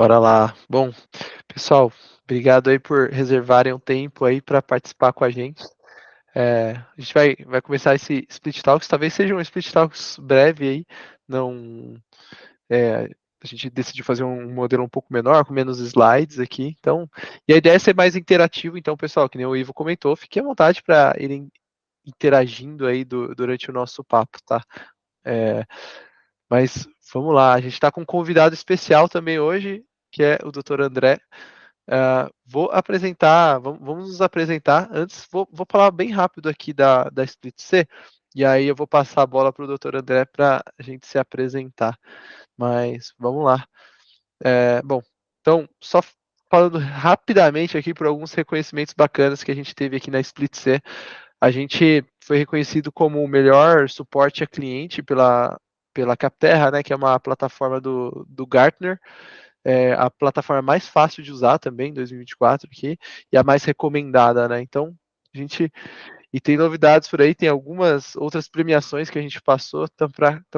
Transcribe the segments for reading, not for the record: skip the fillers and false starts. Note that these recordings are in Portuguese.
Bora lá. Bom, pessoal, obrigado aí por reservarem um tempo aí para participar com a gente. A gente vai começar esse Split Talks, talvez seja um Split Talks breve aí, não, a gente decidiu fazer um modelo um pouco menor, com menos slides aqui, então, e a ideia é ser mais interativo, então, pessoal, que nem o Ivo comentou, fique à vontade para irem interagindo aí durante o nosso papo, tá? Mas vamos lá, a gente está com um convidado especial também hoje, que é o Dr. André. Vou apresentar, vamos nos apresentar. Antes, vou falar bem rápido aqui da Split C, e aí eu vou passar a bola para o Dr. André para a gente se apresentar. Mas vamos lá. Bom, então, só falando rapidamente aqui por alguns reconhecimentos bacanas que a gente teve aqui na Split C. A gente foi reconhecido como o melhor suporte a cliente pela Capterra, né, que é uma plataforma do Gartner, a plataforma mais fácil de usar também em 2024 aqui, e a mais recomendada, né? Então, a gente. E tem novidades por aí, tem algumas outras premiações que a gente passou, estamos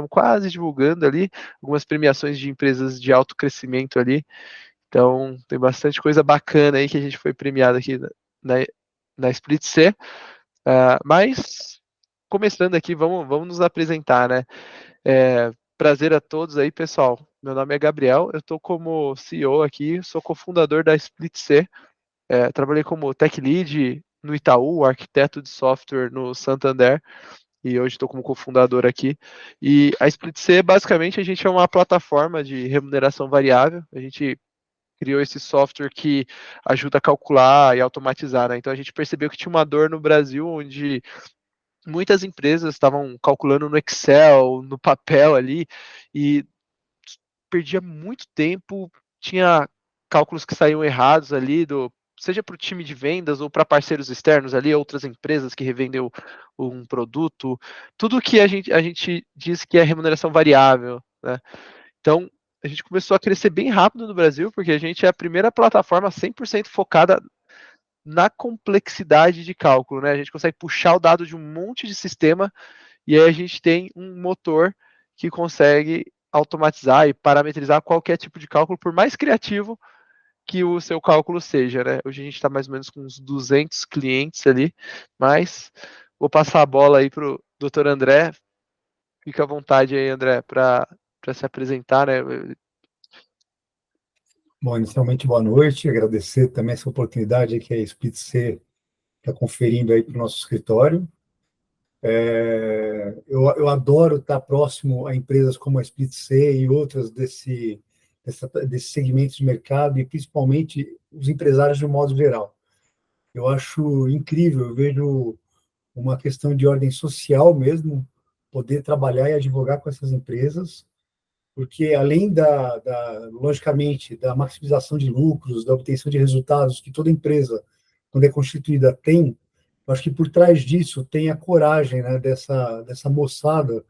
quase divulgando ali, algumas premiações de empresas de alto crescimento ali. Então, tem bastante coisa bacana aí que a gente foi premiado aqui na, na Split C. Mas, começando aqui, vamos nos apresentar, né? Prazer a todos aí, pessoal. Meu nome é Gabriel, eu estou como CEO aqui, sou cofundador da Split C. Trabalhei como Tech Lead no Itaú, arquiteto de software no Santander, e hoje estou como cofundador aqui. E a Split C, basicamente, a gente é uma plataforma de remuneração variável. A gente criou esse software que ajuda a calcular e automatizar, né? Então a gente percebeu que tinha uma dor no Brasil onde muitas empresas estavam calculando no Excel, no papel ali, e perdia muito tempo, tinha cálculos que saíam errados ali, seja para o time de vendas ou para parceiros externos ali, outras empresas que revendem um produto, tudo que a gente diz que é remuneração variável, né? Então, a gente começou a crescer bem rápido no Brasil, porque a gente é a primeira plataforma 100% focada na complexidade de cálculo, né? A gente consegue puxar o dado de um monte de sistema e aí a gente tem um motor que consegue automatizar e parametrizar qualquer tipo de cálculo, por mais criativo que o seu cálculo seja, né? Hoje a gente está mais ou menos com uns 200 clientes ali, mas vou passar a bola aí para o Dr. André. Fica à vontade aí, André, para se apresentar, né? Bom, inicialmente, boa noite. Agradecer também essa oportunidade que a Split C está conferindo aí para o nosso escritório. Eu adoro estar próximo a empresas como a Split C e outras desse segmento de mercado, e principalmente os empresários de um modo geral. Eu acho incrível, eu vejo uma questão de ordem social mesmo, poder trabalhar e advogar com essas empresas, porque além logicamente, da maximização de lucros, da obtenção de resultados que toda empresa, quando é constituída, tem, eu acho que por trás disso tem a coragem, né, dessa moçada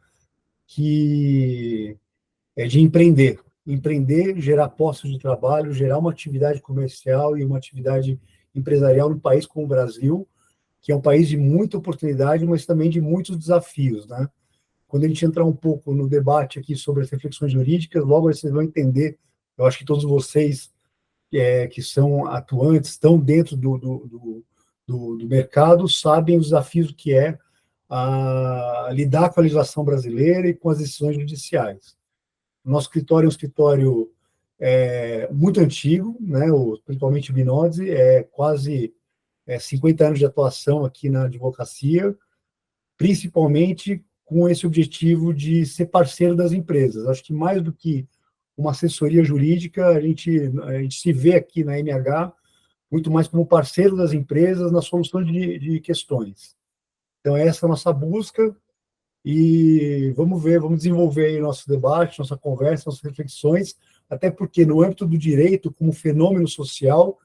que é de empreender, gerar postos de trabalho, gerar uma atividade comercial e uma atividade empresarial num país como o Brasil, que é um país de muita oportunidade, mas também de muitos desafios, né? Quando a gente entrar um pouco no debate aqui sobre as reflexões jurídicas, logo vocês vão entender. Eu acho que todos vocês que são atuantes, estão dentro do mercado, sabem os desafios que é lidar com a legislação brasileira e com as decisões judiciais. O nosso escritório é um escritório muito antigo, né, principalmente o Binodzi, quase 50 anos de atuação aqui na advocacia, principalmente com esse objetivo de ser parceiro das empresas. Acho que mais do que uma assessoria jurídica, a gente se vê aqui na MH muito mais como parceiro das empresas na solução de questões. Então, essa é a nossa busca e vamos ver, vamos desenvolver aí nosso debate, nossa conversa, nossas reflexões, até porque no âmbito do direito, como fenômeno social,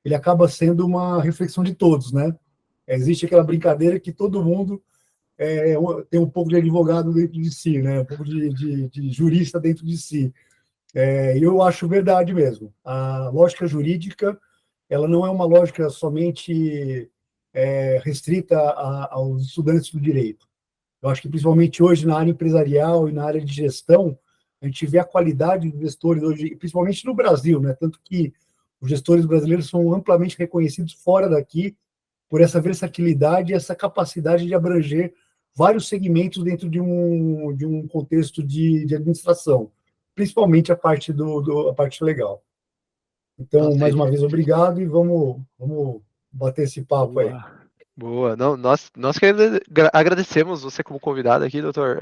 ele acaba sendo uma reflexão de todos, né? Existe aquela brincadeira que todo mundo tem um pouco de advogado dentro de si, né? Um pouco de jurista dentro de si. Eu acho verdade mesmo. A lógica jurídica, ela não é uma lógica somente restrita aos estudantes do direito. Eu acho que, principalmente hoje, na área empresarial e na área de gestão, A gente vê a qualidade dos gestores hoje, principalmente no Brasil, né? Tanto que os gestores brasileiros são amplamente reconhecidos fora daqui por essa versatilidade e essa capacidade de abranger vários segmentos dentro de um contexto de administração, principalmente a parte a parte legal. Então, Nossa, mais uma vez, obrigado e vamos bater esse papo aí. boa. Boa. Não, nós que agradecemos você como convidado aqui, doutor.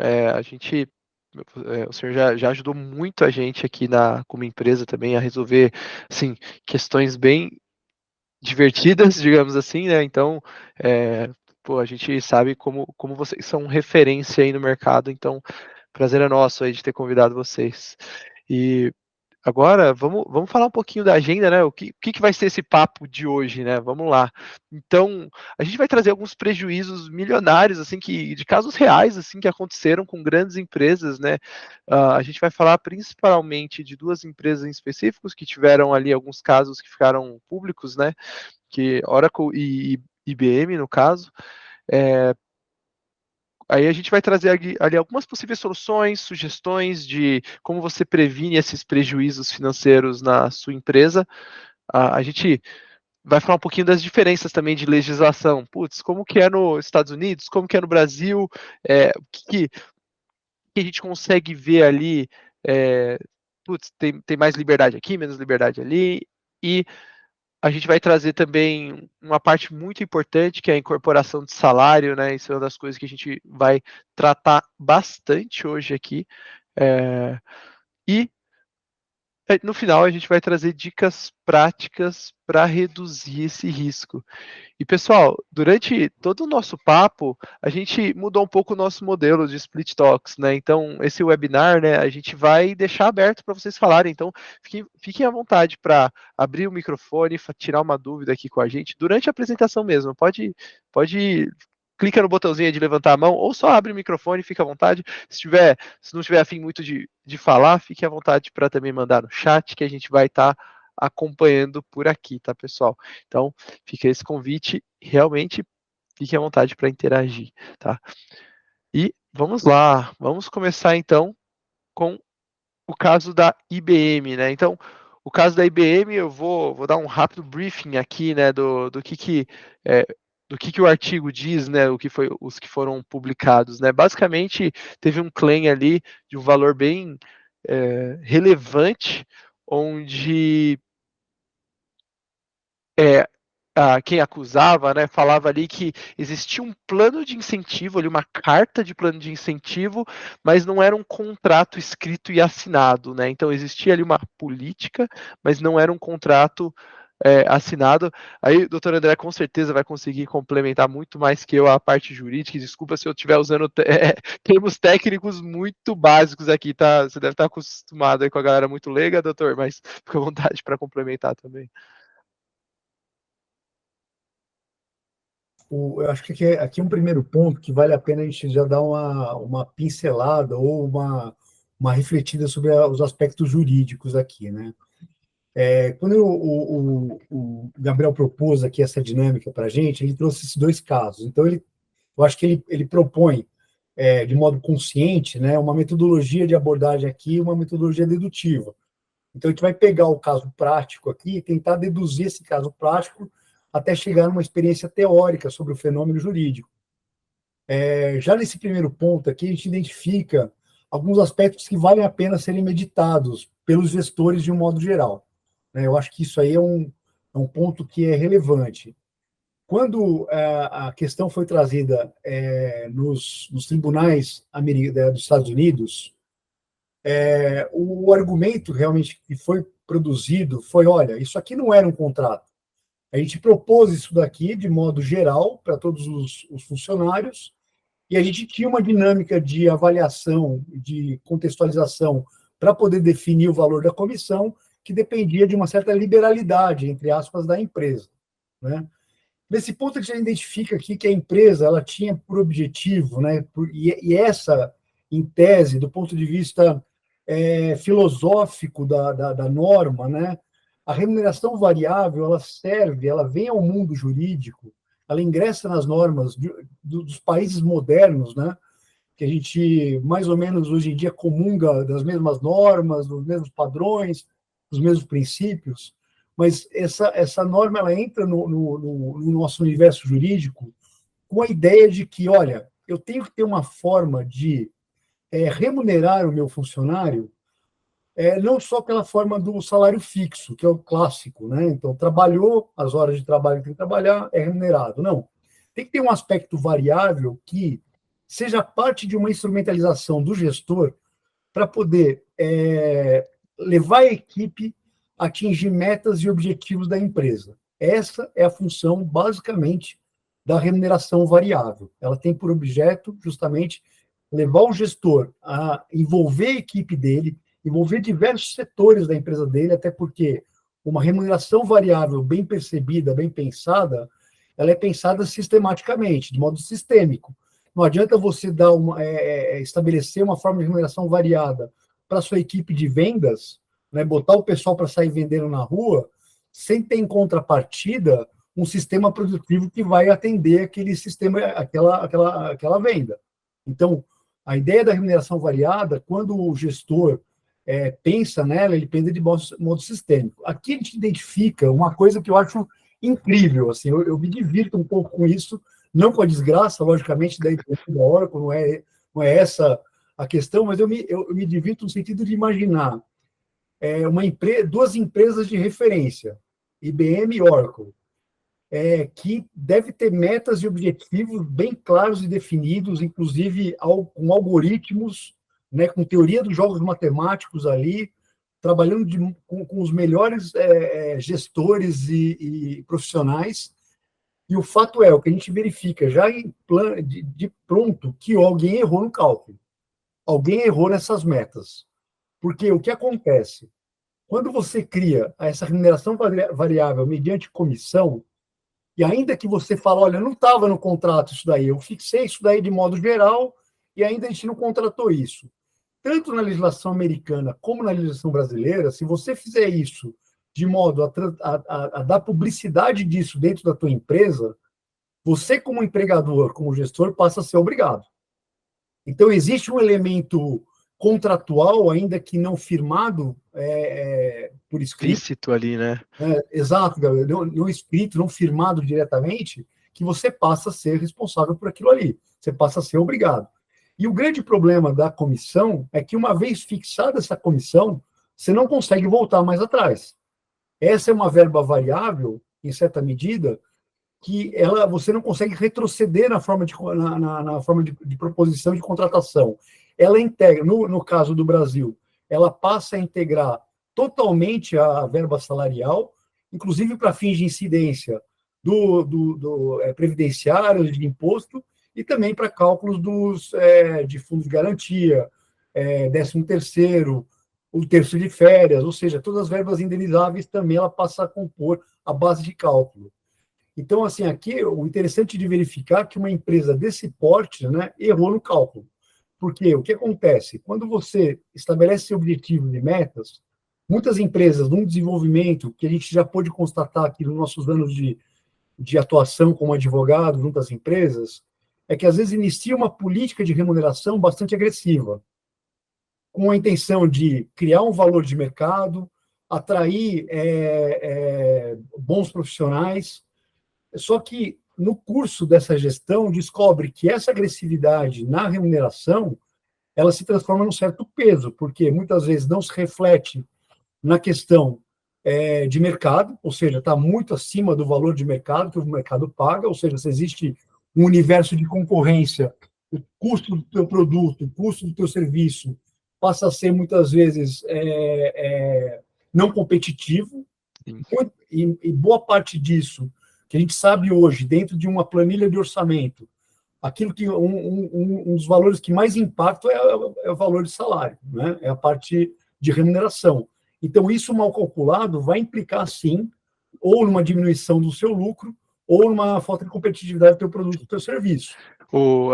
O senhor já ajudou muito a gente aqui como empresa também a resolver, assim, questões bem divertidas, digamos assim, né? Então, pô, a gente sabe como vocês são referência aí no mercado, então, prazer é nosso aí de ter convidado vocês. E agora, vamos falar um pouquinho da agenda, né? O que vai ser esse papo de hoje, né? Vamos lá. Então, a gente vai trazer alguns prejuízos milionários, assim, de casos reais, assim, que aconteceram com grandes empresas, né? A gente vai falar principalmente de duas empresas em específicos que tiveram ali alguns casos que ficaram públicos, né? Que Oracle e IBM, no caso. Aí a gente vai trazer ali algumas possíveis soluções, sugestões de como você previne esses prejuízos financeiros na sua empresa. A gente vai falar um pouquinho das diferenças também de legislação. Putz, como que é nos Estados Unidos, como que é no Brasil, o que a gente consegue ver ali, putz, tem mais liberdade aqui, menos liberdade ali, e a gente vai trazer também uma parte muito importante, que é a incorporação de salário, né? Isso é uma das coisas que a gente vai tratar bastante hoje aqui. É, e no final a gente vai trazer dicas práticas para reduzir esse risco. E pessoal, durante todo o nosso papo, a gente mudou um pouco o nosso modelo de Split Talks, né? Então, esse webinar, né, a gente vai deixar aberto para vocês falarem. Então, fiquem à vontade para abrir o microfone, tirar uma dúvida aqui com a gente durante a apresentação mesmo. Pode clica no botãozinho de levantar a mão, ou só abre o microfone, fica à vontade. Se não tiver afim muito de falar, fique à vontade para também mandar no chat, que a gente vai estar acompanhando por aqui, tá, pessoal? Então, fica esse convite, realmente fique à vontade para interagir, tá? E vamos lá, vamos começar então com o caso da IBM, né? Então, o caso da IBM, eu vou dar um rápido briefing aqui, né, é, do que o artigo diz, né, os que foram publicados, né? Basicamente, teve um claim ali de um valor bem relevante, onde é, quem acusava, né, falava ali que existia um plano de incentivo, ali, uma carta de plano de incentivo, mas não era um contrato escrito e assinado, né? Então existia ali uma política, mas não era um contrato assinado. Aí o doutor André com certeza vai conseguir complementar muito mais que eu a parte jurídica. Desculpa se eu estiver usando termos técnicos muito básicos aqui, tá? Você deve estar acostumado aí com a galera muito leiga, doutor, mas fica à vontade para complementar também. Eu acho que aqui é um primeiro ponto que vale a pena a gente já dar uma pincelada ou uma refletida sobre os aspectos jurídicos aqui, né? Quando o Gabriel propôs aqui essa dinâmica para a gente, ele trouxe esses dois casos. Então, eu acho que ele propõe, de modo consciente, né, uma metodologia de abordagem aqui, uma metodologia dedutiva. Então, a gente vai pegar o caso prático aqui e tentar deduzir esse caso prático até chegar numa experiência teórica sobre o fenômeno jurídico. Já nesse primeiro ponto aqui, a gente identifica alguns aspectos que valem a pena serem meditados pelos gestores de um modo geral. Eu acho que isso aí é um ponto que é relevante. Quando a questão foi trazida nos tribunais dos Estados Unidos, o argumento realmente que foi produzido foi: olha, isso aqui não era um contrato. A gente propôs isso daqui de modo geral para todos os funcionários, e a gente tinha uma dinâmica de avaliação, de contextualização, para poder definir o valor da comissão, que dependia de uma certa liberalidade, entre aspas, da empresa, né? Nesse ponto, a gente identifica aqui que a empresa ela tinha por objetivo, né, e essa, em tese, do ponto de vista filosófico da norma, né, a remuneração variável, ela vem ao mundo jurídico, ela ingressa nas normas dos países modernos, né, que a gente, mais ou menos, hoje em dia, comunga das mesmas normas, dos mesmos padrões, dos mesmos princípios, mas essa norma ela entra no nosso universo jurídico com a ideia de que, olha, eu tenho que ter uma forma de remunerar o meu funcionário não só pela forma do salário fixo, que é o clássico, né? Então, trabalhou, as horas de trabalho que tem que trabalhar, é remunerado. Não. Tem que ter um aspecto variável que seja parte de uma instrumentalização do gestor para poder levar a equipe a atingir metas e objetivos da empresa. Essa é a função, basicamente, da remuneração variável. Ela tem por objeto, justamente, levar o gestor a envolver a equipe dele, envolver diversos setores da empresa dele, até porque uma remuneração variável bem percebida, bem pensada, ela é pensada sistematicamente, de modo sistêmico. Não adianta você estabelecer uma forma de remuneração variada para a sua equipe de vendas, né, botar o pessoal para sair vendendo na rua, sem ter em contrapartida um sistema produtivo que vai atender aquele sistema, aquela venda. Então, a ideia da remuneração variada, quando o gestor pensa nela, ele pensa de modo sistêmico. Aqui a gente identifica uma coisa que eu acho incrível, assim, eu me divirto um pouco com isso, não com a desgraça, logicamente, da Oracle, não é essa a questão, mas eu me divirto no sentido de imaginar duas empresas de referência, IBM e Oracle, que deve ter metas e objetivos bem claros e definidos, inclusive com algoritmos, né, com teoria dos jogos matemáticos ali, trabalhando com os melhores gestores e profissionais. E o fato é, o que a gente verifica já de pronto, que alguém errou no cálculo. Alguém errou nessas metas. Porque o que acontece? Quando você cria essa remuneração variável mediante comissão, e ainda que você fale, olha, não estava no contrato isso daí, eu fixei isso daí de modo geral e ainda a gente não contratou isso. Tanto na legislação americana como na legislação brasileira, se você fizer isso de modo a dar publicidade disso dentro da tua empresa, você como empregador, como gestor, passa a ser obrigado. Então, existe um elemento contratual, ainda que não firmado por escrito. Explícito ali, né? Exato, não escrito, não firmado diretamente, que você passa a ser responsável por aquilo ali. Você passa a ser obrigado. E o grande problema da comissão é que, uma vez fixada essa comissão, você não consegue voltar mais atrás. Essa é uma verba variável, em certa medida, que você não consegue retroceder na forma de proposição de contratação. Ela integra, no caso do Brasil, ela passa a integrar totalmente a verba salarial, inclusive para fins de incidência do previdenciário, de imposto, e também para cálculos de fundos de garantia, 13º, o terço de férias, ou seja, todas as verbas indenizáveis também ela passa a compor a base de cálculo. Então, assim, aqui o interessante de verificar é que uma empresa desse porte, né, errou no cálculo. Porque o que acontece? Quando você estabelece objetivos e metas, muitas empresas, num desenvolvimento que a gente já pôde constatar aqui nos nossos anos de atuação como advogado junto às empresas, é que às vezes inicia uma política de remuneração bastante agressiva, com a intenção de criar um valor de mercado, atrair bons profissionais. Só que, no curso dessa gestão, descobre que essa agressividade na remuneração, ela se transforma num certo peso, porque muitas vezes não se reflete na questão de mercado, ou seja, está muito acima do valor de mercado que o mercado paga, ou seja, se existe um universo de concorrência, o custo do teu produto, o custo do teu serviço passa a ser, muitas vezes, não competitivo, e boa parte disso, que a gente sabe hoje, dentro de uma planilha de orçamento, aquilo que um dos valores que mais impacta é o valor de salário, né? É a parte de remuneração. Então, isso mal calculado vai implicar, sim, ou numa diminuição do seu lucro, ou numa falta de competitividade do teu produto, do teu serviço.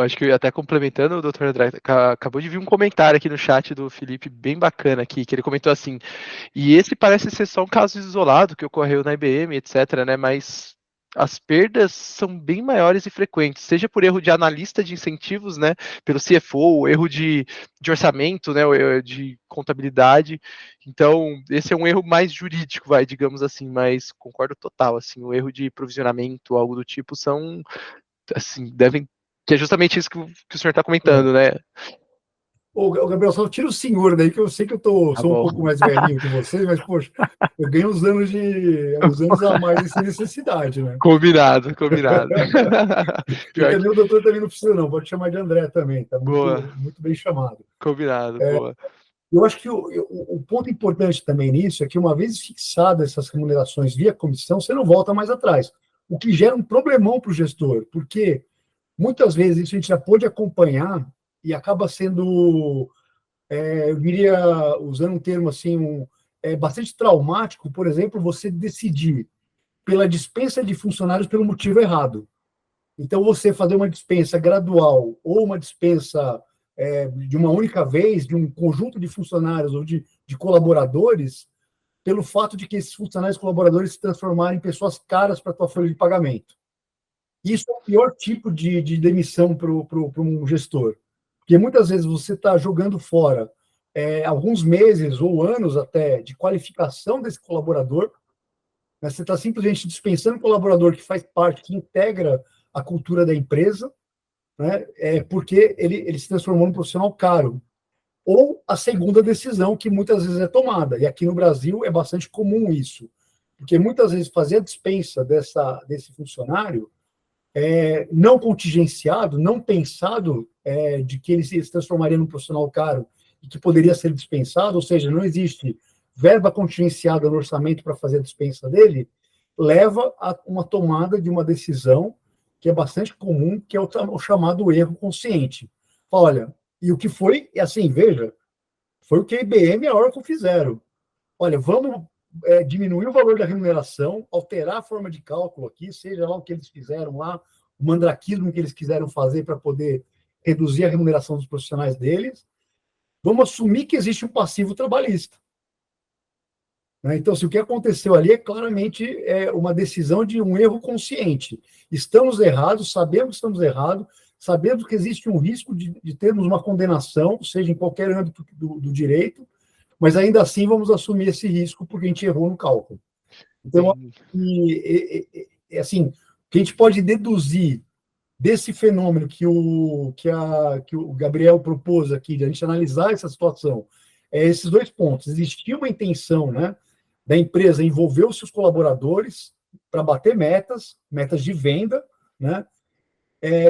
Acho que até complementando, o Dr. André, acabou de vir um comentário aqui no chat do Felipe, bem bacana aqui, que ele comentou assim, e esse parece ser só um caso isolado que ocorreu na IBM, etc., né, mas as perdas são bem maiores e frequentes, seja por erro de analista de incentivos, né, pelo CFO, erro de orçamento, né, de contabilidade. Então, esse é um erro mais jurídico, digamos assim, mas concordo total, assim, o erro de provisionamento, algo do tipo, são, assim, que é justamente isso que o senhor está comentando, né? Ô, Gabriel, só tira o senhor daí, que eu sei que Tá sou um bom. pouco mais velhinho que vocês, mas, poxa, eu ganho uns anos a mais sem necessidade, né? Combinado, combinado. E Pior que... também o doutor também não precisa, não, pode chamar de André também, tá Boa, muito bem chamado. combinado, boa. Eu acho que o ponto importante também nisso é que, uma vez fixadas essas remunerações via comissão, você não volta mais atrás, o que gera um problemão para o gestor, porque muitas vezes isso a gente já pôde acompanhar e acaba sendo, eu diria, usando um termo assim, bastante traumático, por exemplo, você decidir pela dispensa de funcionários pelo motivo errado. Então, você fazer uma dispensa gradual ou uma dispensa de uma única vez, de um conjunto de funcionários ou de colaboradores, pelo fato de que esses funcionários e colaboradores se transformarem em pessoas caras para a tua folha de pagamento. Isso é o pior tipo de demissão para um gestor, porque muitas vezes você está jogando fora alguns meses ou anos até de qualificação desse colaborador, né? Você está simplesmente dispensando um colaborador que faz parte, que integra a cultura da empresa, né? Porque ele se transformou num profissional caro. Ou a segunda decisão, que muitas vezes é tomada, e aqui no Brasil é bastante comum isso, porque muitas vezes fazer a dispensa desse funcionário não contingenciado, não pensado de que ele se transformaria num profissional caro e que poderia ser dispensado, ou seja, não existe verba contingenciada no orçamento para fazer a dispensa dele, leva a uma tomada de uma decisão que é bastante comum, que é o chamado erro consciente. Olha, e o que foi, e assim, veja, foi o que a IBM e a Oracle fizeram. Olha, vamos diminuir o valor da remuneração, alterar a forma de cálculo aqui, seja lá o que eles fizeram lá, o mandraquismo que eles quiseram fazer para poder reduzir a remuneração dos profissionais deles. Vamos assumir que existe um passivo trabalhista. Né? Então, se o que aconteceu ali é claramente uma decisão de um erro consciente. Estamos errados, sabemos que estamos errados, sabemos que existe um risco de termos uma condenação, seja em qualquer âmbito do direito, mas ainda assim vamos assumir esse risco porque a gente errou no cálculo. Então, assim, o que a gente pode deduzir desse fenômeno que o Gabriel propôs aqui, de a gente analisar essa situação, esses dois pontos. Existia uma intenção, né, da empresa envolver os seus colaboradores para bater metas de venda, né?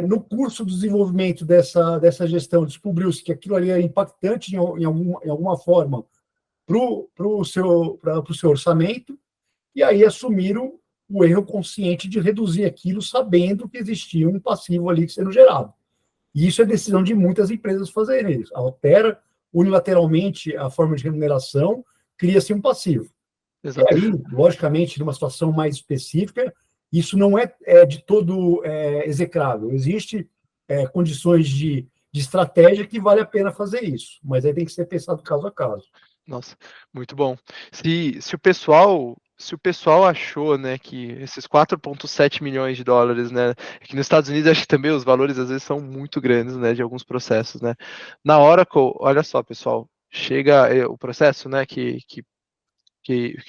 No curso do desenvolvimento dessa gestão, descobriu-se que aquilo ali era impactante em alguma forma para o seu orçamento, e aí assumiram o erro consciente de reduzir aquilo, sabendo que existia um passivo ali sendo gerado. E isso é decisão de muitas empresas fazerem isso. Altera unilateralmente a forma de remuneração, cria-se um passivo. Exato. E aí, logicamente, numa situação mais específica, isso não é de todo execrável. Existem condições de estratégia que vale a pena fazer isso, mas aí tem que ser pensado caso a caso. Nossa, muito bom. Se o pessoal achou, né, que esses 4,7 milhões de dólares, né, aqui nos Estados Unidos acho que também os valores às vezes são muito grandes, né, de alguns processos, né. Na Oracle, olha só, pessoal, chega o processo, né, que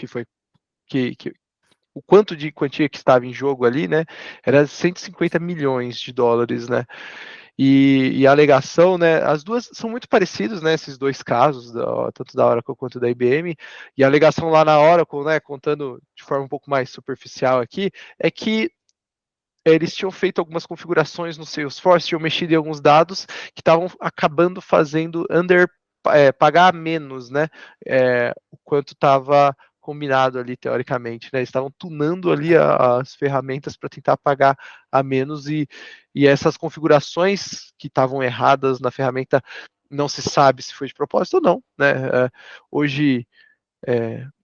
foi que o quanto de quantia que estava em jogo ali, né, era 150 milhões de dólares, né. E a alegação, né, as duas são muito parecidos, né, esses dois casos, tanto da Oracle quanto da IBM, e a alegação lá na Oracle, né, contando de forma um pouco mais superficial aqui, é que eles tinham feito algumas configurações no Salesforce, tinham mexido em alguns dados que estavam acabando fazendo pagar menos, né, o quanto estava combinado ali teoricamente, né? Eles estavam tunando ali as ferramentas para tentar pagar a menos e essas configurações que estavam erradas na ferramenta não se sabe se foi de propósito ou não, né? Hoje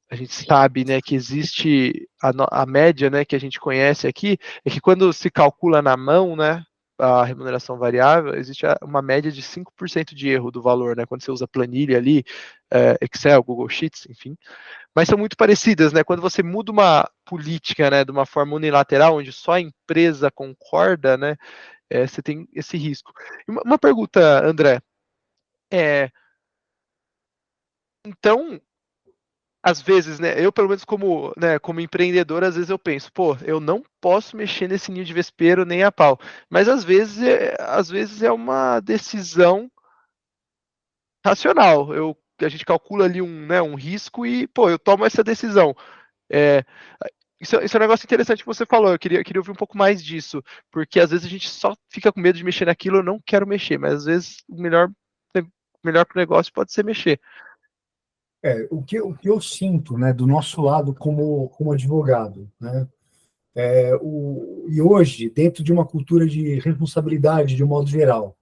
a gente sabe, né, que existe a média, né, que a gente conhece aqui, é que quando se calcula na mão, né, a remuneração variável, existe uma média de 5% de erro do valor, né? Quando você usa planilha ali, Excel, Google Sheets, enfim. Mas são muito parecidas, né? Quando você muda uma política, né, de uma forma unilateral, onde só a empresa concorda, né, você tem esse risco. Uma pergunta, André. Então, às vezes, né, eu pelo menos como, né, como empreendedor, às vezes eu penso, pô, eu não posso mexer nesse ninho de vespeiro nem a pau. Mas às vezes é uma decisão racional. A gente calcula ali né, um risco e, pô, eu tomo essa decisão. É, isso é um negócio interessante que você falou. Eu queria ouvir um pouco mais disso, porque às vezes a gente só fica com medo de mexer naquilo, eu não quero mexer, mas às vezes o melhor para o negócio pode ser mexer. O que eu sinto, né, do nosso lado como advogado, né, e hoje, dentro de uma cultura de responsabilidade, de um modo geral,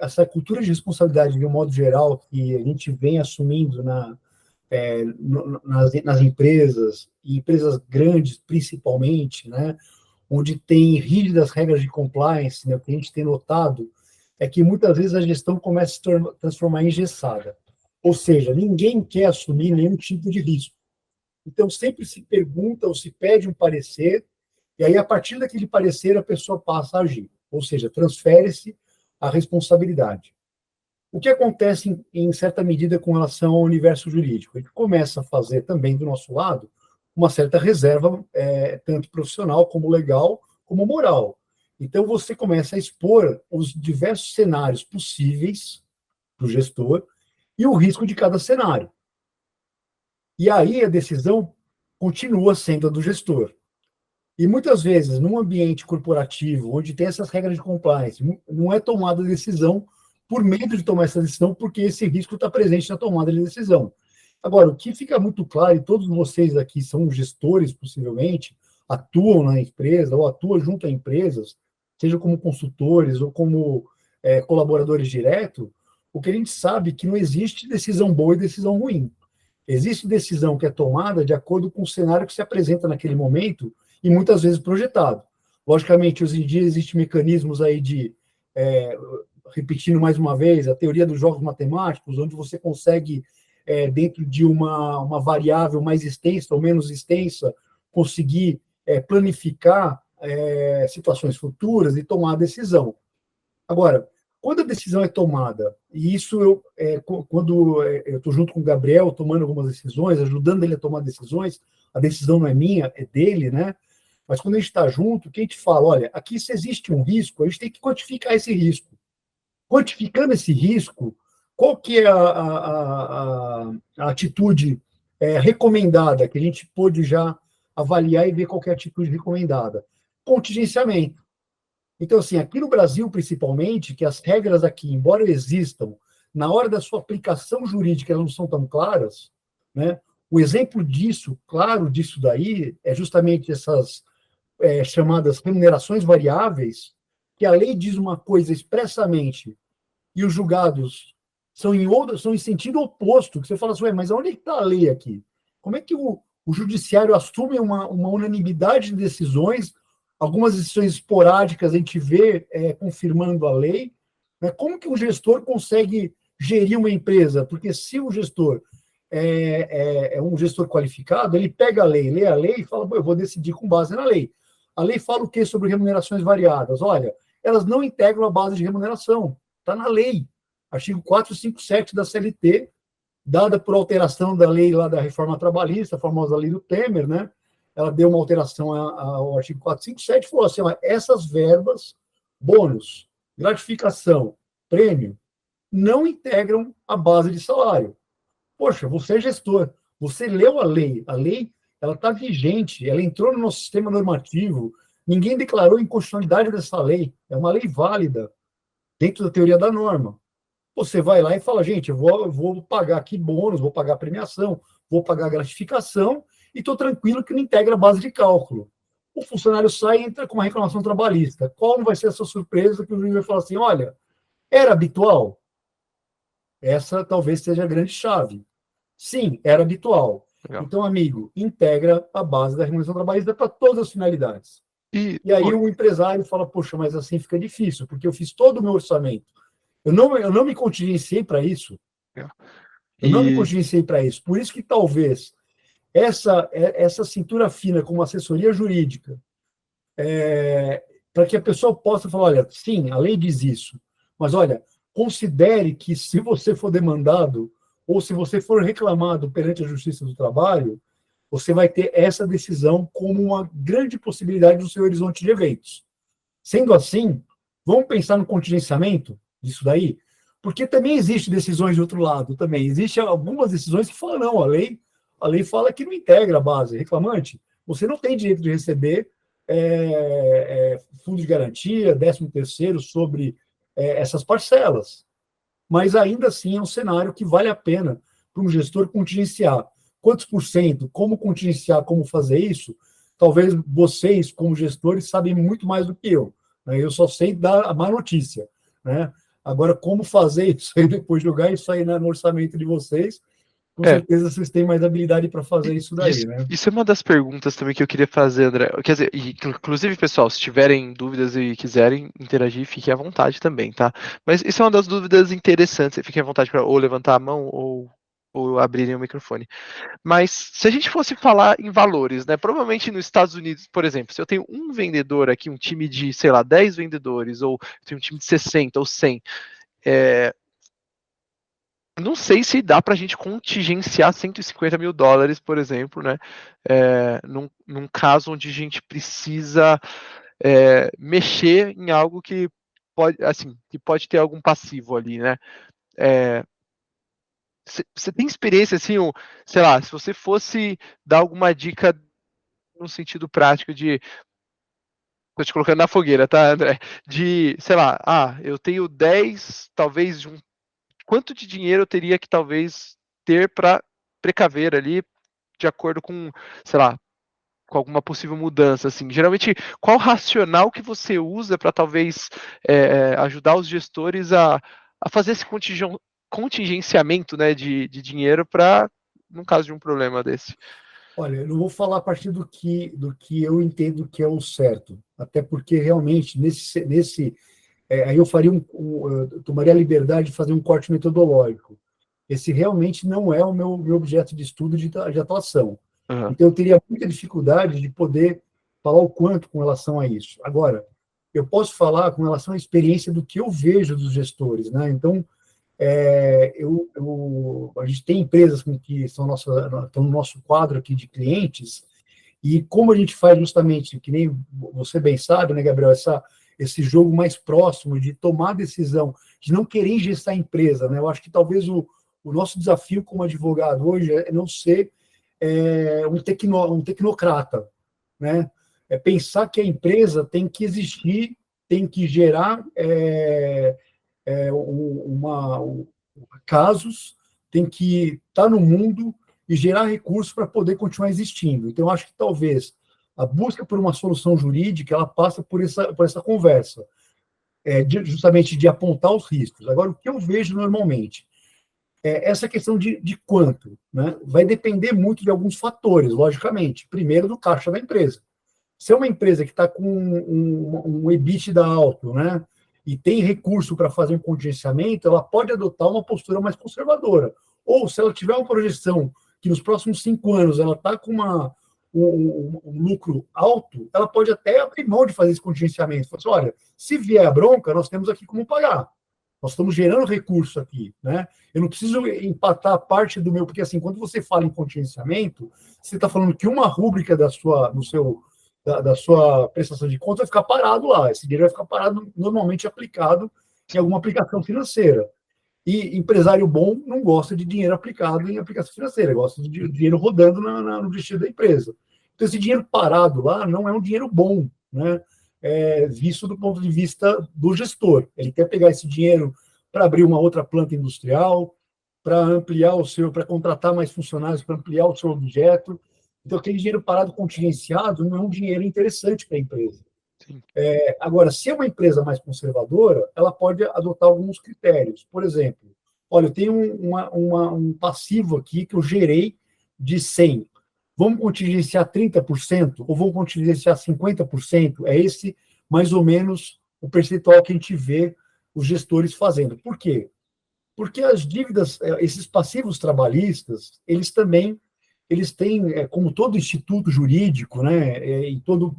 essa cultura de responsabilidade, de um modo geral, que a gente vem assumindo nas empresas, e empresas grandes principalmente, né, onde tem rígidas regras de compliance, né, o que a gente tem notado é que muitas vezes a gestão começa a se transformar em engessada. Ou seja, ninguém quer assumir nenhum tipo de risco. Então, sempre se pergunta ou se pede um parecer, e aí, a partir daquele parecer, a pessoa passa a agir. Ou seja, transfere-se a responsabilidade. O que acontece, em certa medida, com relação ao universo jurídico? A gente começa a fazer também, do nosso lado, uma certa reserva, tanto profissional, como legal, como moral. Então, você começa a expor os diversos cenários possíveis para o gestor e o risco de cada cenário. E aí a decisão continua sendo a do gestor. E muitas vezes, num ambiente corporativo, onde tem essas regras de compliance, não é tomada decisão por medo de tomar essa decisão, porque esse risco está presente na tomada de decisão. Agora, o que fica muito claro, e todos vocês aqui são gestores, possivelmente, atuam na empresa ou atuam junto a empresas, seja como consultores ou como colaboradores diretos, o que a gente sabe é que não existe decisão boa e decisão ruim. Existe decisão que é tomada de acordo com o cenário que se apresenta naquele momento e muitas vezes projetado. Logicamente, hoje em dia existem mecanismos aí repetindo mais uma vez, a teoria dos jogos matemáticos, onde você consegue, dentro de uma variável mais extensa ou menos extensa, conseguir planificar situações futuras e tomar a decisão. Agora, quando a decisão é tomada, e isso quando eu estou junto com o Gabriel, tomando algumas decisões, ajudando ele a tomar decisões, a decisão não é minha, é dele, né? Mas quando a gente está junto, que a gente fala, olha, aqui se existe um risco, a gente tem que quantificar esse risco. Quantificando esse risco, qual que é a atitude recomendada, que a gente pôde já avaliar e ver qual que é a atitude recomendada? Contingenciamento. Então, assim, aqui no Brasil, principalmente, que as regras aqui, embora existam, na hora da sua aplicação jurídica, elas não são tão claras, né? O exemplo disso, claro, disso daí, é justamente essas chamadas remunerações variáveis, que a lei diz uma coisa expressamente e os julgados são em sentido oposto, que você fala assim, mas onde está a lei aqui? Como é que o judiciário assume uma unanimidade de decisões, algumas decisões esporádicas a gente vê confirmando a lei, né? Como que o gestor consegue gerir uma empresa? Porque se o gestor é um gestor qualificado, ele pega a lei, lê a lei e fala, eu vou decidir com base na lei. A lei fala o quê sobre remunerações variadas? Olha, elas não integram a base de remuneração. Está na lei. Artigo 457 da CLT, dada por alteração da lei lá da reforma trabalhista, a famosa lei do Temer, né? Ela deu uma alteração ao artigo 457 e falou assim, ó, essas verbas, bônus, gratificação, prêmio, não integram a base de salário. Poxa, você é gestor, você leu a lei ela está vigente, ela entrou no nosso sistema normativo, ninguém declarou inconstitucionalidade dessa lei, é uma lei válida, dentro da teoria da norma. Você vai lá e fala, gente, eu vou pagar aqui bônus, vou pagar premiação, vou pagar gratificação e estou tranquilo que não integra a base de cálculo. O funcionário sai e entra com uma reclamação trabalhista. Qual não vai ser a sua surpresa que o juiz vai falar assim, olha, era habitual? Essa talvez seja a grande chave. Sim, era habitual. Legal. Então, amigo, integra a base da remuneração trabalhista para todas as finalidades. E aí o empresário fala, poxa, mas assim fica difícil, porque eu fiz todo o meu orçamento. Eu não me contingenciei para isso. Eu não me E contingenciei para isso. Por isso que talvez essa cintura fina como assessoria jurídica, para que a pessoa possa falar, olha, sim, a lei diz isso, mas olha, considere que se você for demandado ou se você for reclamado perante a Justiça do Trabalho, você vai ter essa decisão como uma grande possibilidade do seu horizonte de eventos. Sendo assim, vamos pensar no contingenciamento disso daí, porque também existe decisões de outro lado também. Existem algumas decisões que falam, não, a lei fala que não integra a base reclamante. Você não tem direito de receber fundo de garantia, 13º sobre essas parcelas. Mas ainda assim é um cenário que vale a pena para um gestor contingenciar. Quantos por cento, como contingenciar, como fazer isso, talvez vocês, como gestores, sabem muito mais do que eu. Né? Eu só sei dar a má notícia. Né? Agora, como fazer isso aí, depois jogar isso aí no orçamento de vocês, com é, certeza vocês têm mais habilidade para fazer isso daí. isso, Né? isso é uma das perguntas também que eu queria fazer, André. Quer dizer, inclusive, pessoal, se tiverem dúvidas e quiserem interagir, fiquem à vontade também, tá? Mas isso é uma das dúvidas interessantes. Fiquem à vontade para ou levantar a mão ou abrirem o microfone. Mas se a gente fosse falar em valores, né? Provavelmente nos Estados Unidos, por exemplo, se eu tenho um vendedor aqui, um time de, sei lá, 10 vendedores, ou eu tenho um time de 60 ou 100, é, não sei se dá para a gente contingenciar 150 mil dólares, por exemplo, né? Num caso onde a gente precisa mexer em algo que pode, assim, que pode ter algum passivo ali, né? Você tem experiência, assim, sei lá, se você fosse dar alguma dica no sentido prático de, tô te colocando na fogueira, tá, André? De, sei lá, eu tenho 10, talvez, quanto de dinheiro eu teria que talvez ter para precaver ali, de acordo com, sei lá, com alguma possível mudança, assim. Geralmente, qual o racional que você usa para talvez ajudar os gestores a fazer esse contingenciamento, né, de dinheiro para, no caso de um problema desse? Olha, eu não vou falar a partir do que eu entendo que é o certo, até porque realmente aí eu faria eu tomaria a liberdade de fazer um corte metodológico. Esse realmente não é o meu objeto de estudo de atuação. Uhum. Então, eu teria muita dificuldade de poder falar o quanto com relação a isso. Agora, eu posso falar com relação à experiência do que eu vejo dos gestores. Né? Então, a gente tem empresas que estão no nosso quadro aqui de clientes, e como a gente faz justamente, que nem você bem sabe, né, Gabriel, esse jogo mais próximo de tomar decisão, de não querer ingestar a empresa. Né? Eu acho que talvez o nosso desafio como advogado hoje é não ser um tecnocrata. Né? É pensar que a empresa tem que existir, tem que gerar casos, tem que estar no mundo e gerar recursos para poder continuar existindo. Então, acho que talvez a busca por uma solução jurídica ela passa por essa conversa, justamente de apontar os riscos. Agora, o que eu vejo normalmente é essa questão de quanto, né? Vai depender muito de alguns fatores, logicamente. Primeiro, do caixa da empresa. Se é uma empresa que está com um EBITDA alto, né, e tem recurso para fazer um contingenciamento, ela pode adotar uma postura mais conservadora. Ou se ela tiver uma projeção que nos próximos 5 anos ela está com um lucro alto, ela pode até abrir mão de fazer esse contingenciamento. Falar assim, olha, se vier a bronca, nós temos aqui como pagar. Nós estamos gerando recurso aqui, né? Eu não preciso empatar parte do meu, porque assim, quando você fala em contingenciamento, você está falando que uma rúbrica da sua prestação de contas vai ficar parado lá. Esse dinheiro vai ficar parado, normalmente aplicado em alguma aplicação financeira. E empresário bom não gosta de dinheiro aplicado em aplicação financeira, gosta de dinheiro rodando no destino da empresa. Então, esse dinheiro parado lá não é um dinheiro bom, né? Visto do ponto de vista do gestor. Ele quer pegar esse dinheiro para abrir uma outra planta industrial, para ampliar para contratar mais funcionários, para ampliar o seu objeto. Então, aquele dinheiro parado contingenciado não é um dinheiro interessante para a empresa. Sim. Agora, se é uma empresa mais conservadora, ela pode adotar alguns critérios. Por exemplo, olha, eu tenho um passivo aqui que eu gerei de 100. Vamos contingenciar 30% ou vamos contingenciar 50%? É esse, mais ou menos, o percentual que a gente vê os gestores fazendo. Por quê? Porque as dívidas, esses passivos trabalhistas, eles também, eles têm, como todo instituto jurídico, né, em todo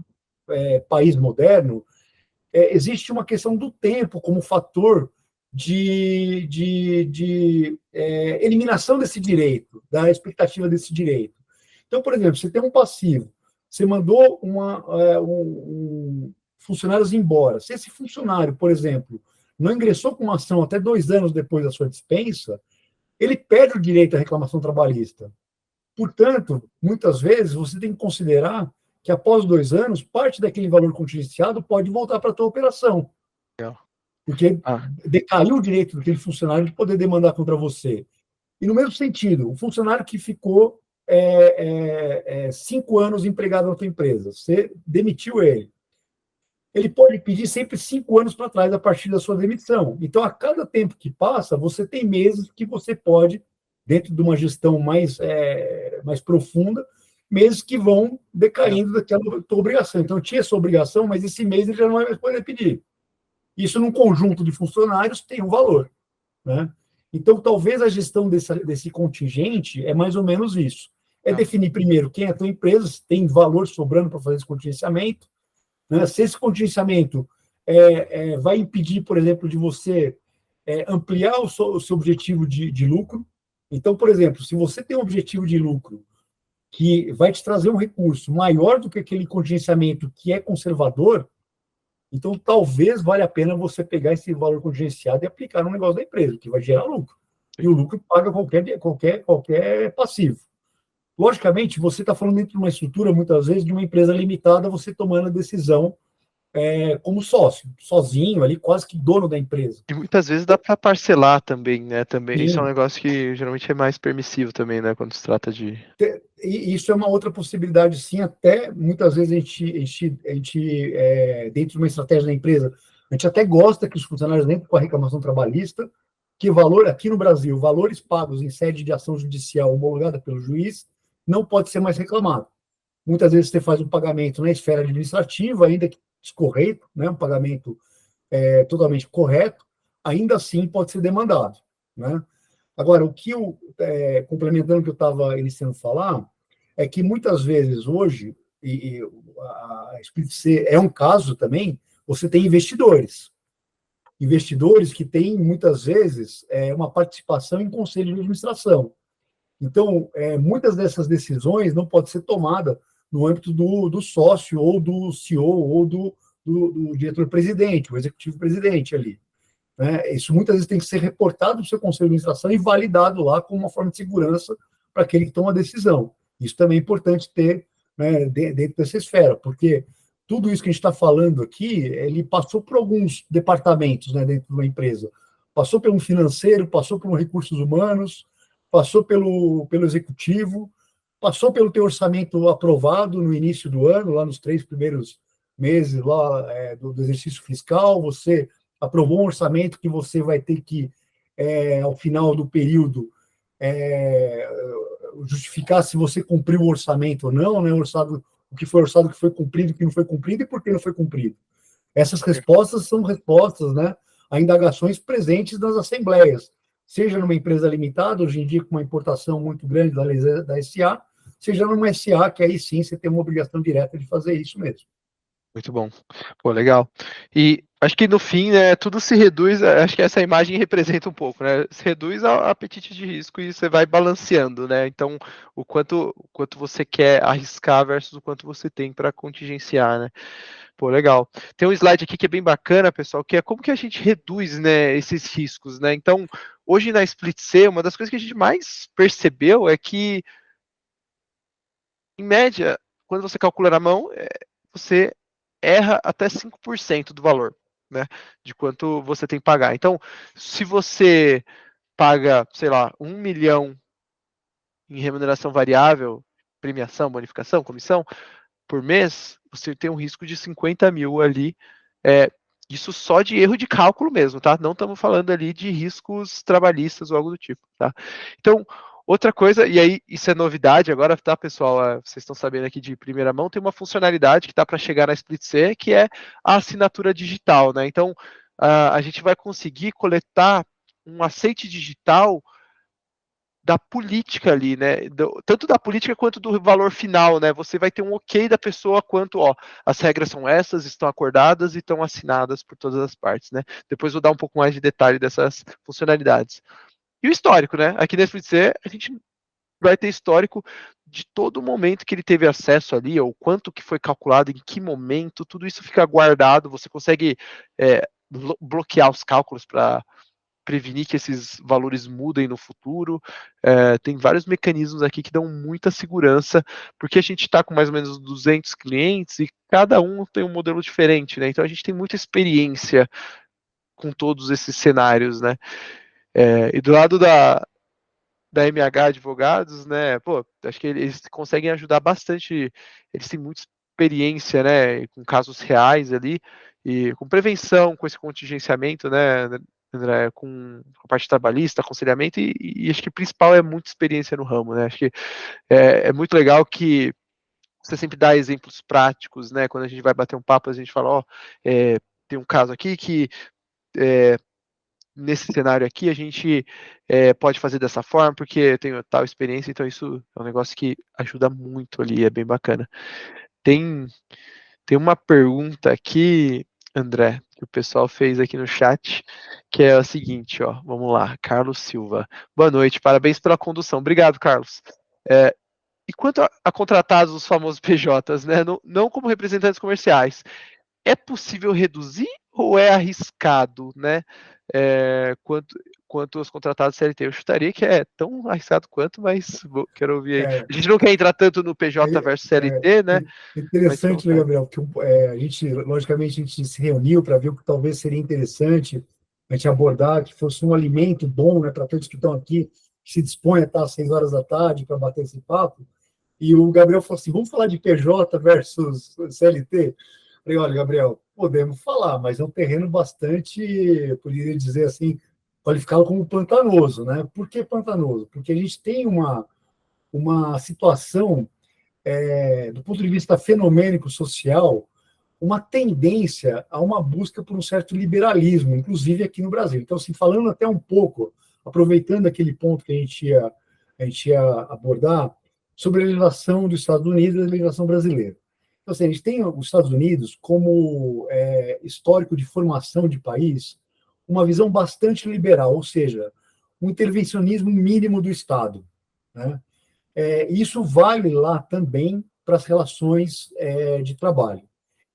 país moderno, existe uma questão do tempo como fator de eliminação desse direito, da expectativa desse direito. Então, por exemplo, você tem um passivo, você mandou funcionários embora. Se esse funcionário, por exemplo, não ingressou com uma ação até 2 anos depois da sua dispensa, ele perde o direito à reclamação trabalhista. Portanto, muitas vezes, você tem que considerar que após 2 anos, parte daquele valor contingenciado pode voltar para a tua operação, Legal. porque decaiu o direito daquele funcionário de poder demandar contra você. E no mesmo sentido, o funcionário que ficou 5 anos empregado na tua empresa, você demitiu ele, ele pode pedir sempre 5 anos para trás a partir da sua demissão. Então, a cada tempo que passa, você tem meses que você pode, dentro de uma gestão mais profunda, meses que vão decaindo daquela tua obrigação. Então, tinha essa obrigação, mas esse mês ele já não vai mais poder pedir. Isso, num conjunto de funcionários, tem um valor, né? Então, talvez a gestão desse contingente é mais ou menos isso. É definir primeiro quem é a tua empresa, se tem valor sobrando para fazer esse contingenciamento, né? Se esse contingenciamento vai impedir, por exemplo, de você ampliar o seu objetivo de lucro. Então, por exemplo, se você tem um objetivo de lucro que vai te trazer um recurso maior do que aquele contingenciamento que é conservador, então talvez valha a pena você pegar esse valor contingenciado e aplicar no negócio da empresa, que vai gerar lucro. E o lucro paga qualquer passivo. Logicamente, você está falando dentro de uma estrutura, muitas vezes, de uma empresa limitada, você tomando a decisão como sócio, sozinho, ali, quase que dono da empresa. E muitas vezes dá para parcelar também, né? Também, Sim. isso é um negócio que geralmente é mais permissivo também, né? Quando se trata de... E isso é uma outra possibilidade, sim, até muitas vezes a gente dentro de uma estratégia da empresa, a gente até gosta que os funcionários entrem com a reclamação trabalhista, que valor, aqui no Brasil, valores pagos em sede de ação judicial homologada pelo juiz, não pode ser mais reclamado. Muitas vezes você faz um pagamento na esfera administrativa, ainda que descorreto, né, um pagamento totalmente correto, ainda assim pode ser demandado, né? Agora, o que complementando o que eu estava iniciando a falar, é que muitas vezes hoje, e a Split C é um caso também, você tem investidores que têm, muitas vezes, uma participação em conselho de administração. Então, muitas dessas decisões não podem ser tomadas no âmbito do sócio, ou do CEO, ou do diretor-presidente, o executivo-presidente ali, né? Isso muitas vezes tem que ser reportado para o seu conselho de administração e validado lá como uma forma de segurança para aquele que toma a decisão. Isso também é importante ter, né, dentro dessa esfera, porque tudo isso que a gente está falando aqui, ele passou por alguns departamentos, né, dentro de uma empresa. Passou pelo financeiro, passou por recursos humanos, passou pelo executivo, passou pelo teu orçamento aprovado no início do ano, lá nos 3 primeiros meses lá, do exercício fiscal, você aprovou um orçamento que você vai ter que, ao final do período, justificar se você cumpriu o orçamento ou não, né? O que foi orçado, o que foi cumprido, o que não foi cumprido e por que não foi cumprido. Essas respostas são respostas, né, a indagações presentes nas assembleias, seja numa empresa limitada, hoje em dia com uma importação muito grande da SA, seja numa SA, que aí sim você tem uma obrigação direta de fazer isso mesmo. Muito bom. Pô, legal. E acho que no fim, né, tudo se reduz, acho que essa imagem representa um pouco, né? Se reduz ao apetite de risco e você vai balanceando, né? Então, o quanto você quer arriscar versus o quanto você tem para contingenciar, né? Pô, legal. Tem um slide aqui que é bem bacana, pessoal, que é como que a gente reduz, né, esses riscos, né? Então, hoje na Split C, uma das coisas que a gente mais percebeu é que, em média, quando você calcula na mão, você erra até 5% do valor, né, de quanto você tem que pagar. Então, se você paga, sei lá, 1 milhão em remuneração variável, premiação, bonificação, comissão, por mês, você tem um risco de 50 mil ali, isso só de erro de cálculo mesmo, tá? Não estamos falando ali de riscos trabalhistas ou algo do tipo, tá? Então, Outra coisa, e aí isso é novidade agora, tá, pessoal? Vocês estão sabendo aqui de primeira mão, tem uma funcionalidade que está para chegar na Split C, que é a assinatura digital, né? Então, a gente vai conseguir coletar um aceite digital da política ali, né? Tanto da política quanto do valor final, né? Você vai ter um ok da pessoa quanto, ó, as regras são essas, estão acordadas e estão assinadas por todas as partes, né? Depois vou dar um pouco mais de detalhe dessas funcionalidades. E o histórico, né? Aqui na SplitC, a gente vai ter histórico de todo momento que ele teve acesso ali, ou quanto que foi calculado, em que momento, tudo isso fica guardado, você consegue bloquear os cálculos para prevenir que esses valores mudem no futuro. Tem vários mecanismos aqui que dão muita segurança, porque a gente está com mais ou menos 200 clientes e cada um tem um modelo diferente, né? Então a gente tem muita experiência com todos esses cenários, né? E do lado da MH Advogados, né? Pô, acho que eles conseguem ajudar bastante. Eles têm muita experiência, né? Com casos reais ali e com prevenção, com esse contingenciamento, né? André, com a parte trabalhista, aconselhamento e acho que o principal é muita experiência no ramo, né? Acho que é muito legal que você sempre dá exemplos práticos, né? Quando a gente vai bater um papo, a gente fala, ó, tem um caso aqui que nesse cenário aqui a gente pode fazer dessa forma, porque eu tenho tal experiência, então isso é um negócio que ajuda muito ali, é bem bacana. Tem, tem uma pergunta aqui, André, que o pessoal fez aqui no chat, que é o seguinte, ó, vamos lá, Carlos Silva. Boa noite, parabéns pela condução. Obrigado, Carlos. E quanto a contratados, os famosos PJs, né, não como representantes comerciais, é possível reduzir ou é arriscado, né? Quanto aos contratados CLT. Eu chutaria que é tão arriscado quanto, mas quero ouvir aí. A gente não quer entrar tanto no PJ versus CLT, né? Interessante, né, Gabriel? Porque a gente, logicamente, a gente se reuniu para ver o que talvez seria interessante a gente abordar, que fosse um alimento bom, né, para todos que estão aqui, que se dispõem a estar às 6 horas da tarde para bater esse papo. E o Gabriel falou assim: vamos falar de PJ versus CLT? Falei, olha, Gabriel, podemos falar, mas é um terreno bastante, eu poderia dizer assim, qualificado como pantanoso, né? Por que pantanoso? Porque a gente tem uma situação, do ponto de vista fenomênico social, uma tendência a uma busca por um certo liberalismo, inclusive aqui no Brasil. Então, assim, falando até um pouco, aproveitando aquele ponto que a gente ia abordar, sobre a legislação dos Estados Unidos e a legislação brasileira. Então, assim, a gente tem os Estados Unidos como histórico de formação de país, uma visão bastante liberal, ou seja, um intervencionismo mínimo do Estado, né? Isso vale lá também para as relações de trabalho.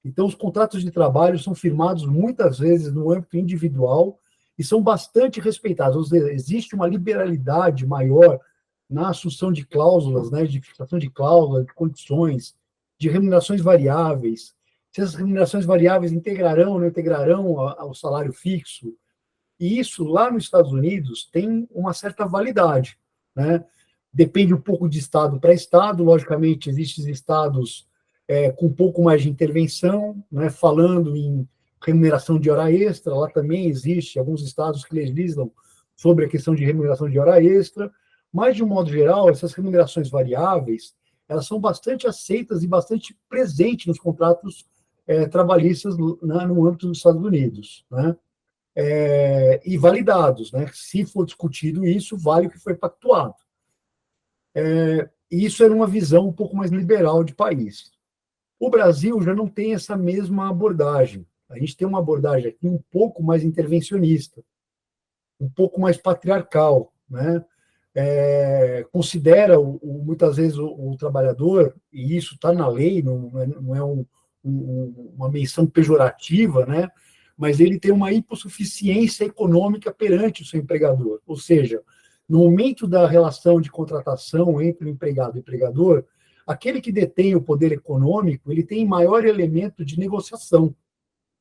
Então, os contratos de trabalho são firmados muitas vezes no âmbito individual e são bastante respeitados. Ou seja, existe uma liberalidade maior na assunção de cláusulas, né, de fixação de cláusulas, de condições, de remunerações variáveis. Se essas remunerações variáveis integrarão ou não integrarão ao salário fixo. E isso, lá nos Estados Unidos, tem uma certa validade, né? Depende um pouco de estado para estado, logicamente, existem estados com um pouco mais de intervenção, né? Falando em remuneração de hora extra, lá também existe alguns estados que legislam sobre a questão de remuneração de hora extra, mas, de um modo geral, essas remunerações variáveis, elas são bastante aceitas e bastante presentes nos contratos trabalhistas, né, no âmbito dos Estados Unidos, né? E validados, né? Se for discutido isso, vale o que foi pactuado. Isso era uma visão um pouco mais liberal de país. O Brasil já não tem essa mesma abordagem. A gente tem uma abordagem aqui um pouco mais intervencionista, um pouco mais patriarcal, né? Considera muitas vezes o trabalhador, e isso está na lei, não é uma menção pejorativa, né? Mas ele tem uma hipossuficiência econômica perante o seu empregador. Ou seja, no momento da relação de contratação entre o empregado e o empregador, aquele que detém o poder econômico, ele tem maior elemento de negociação.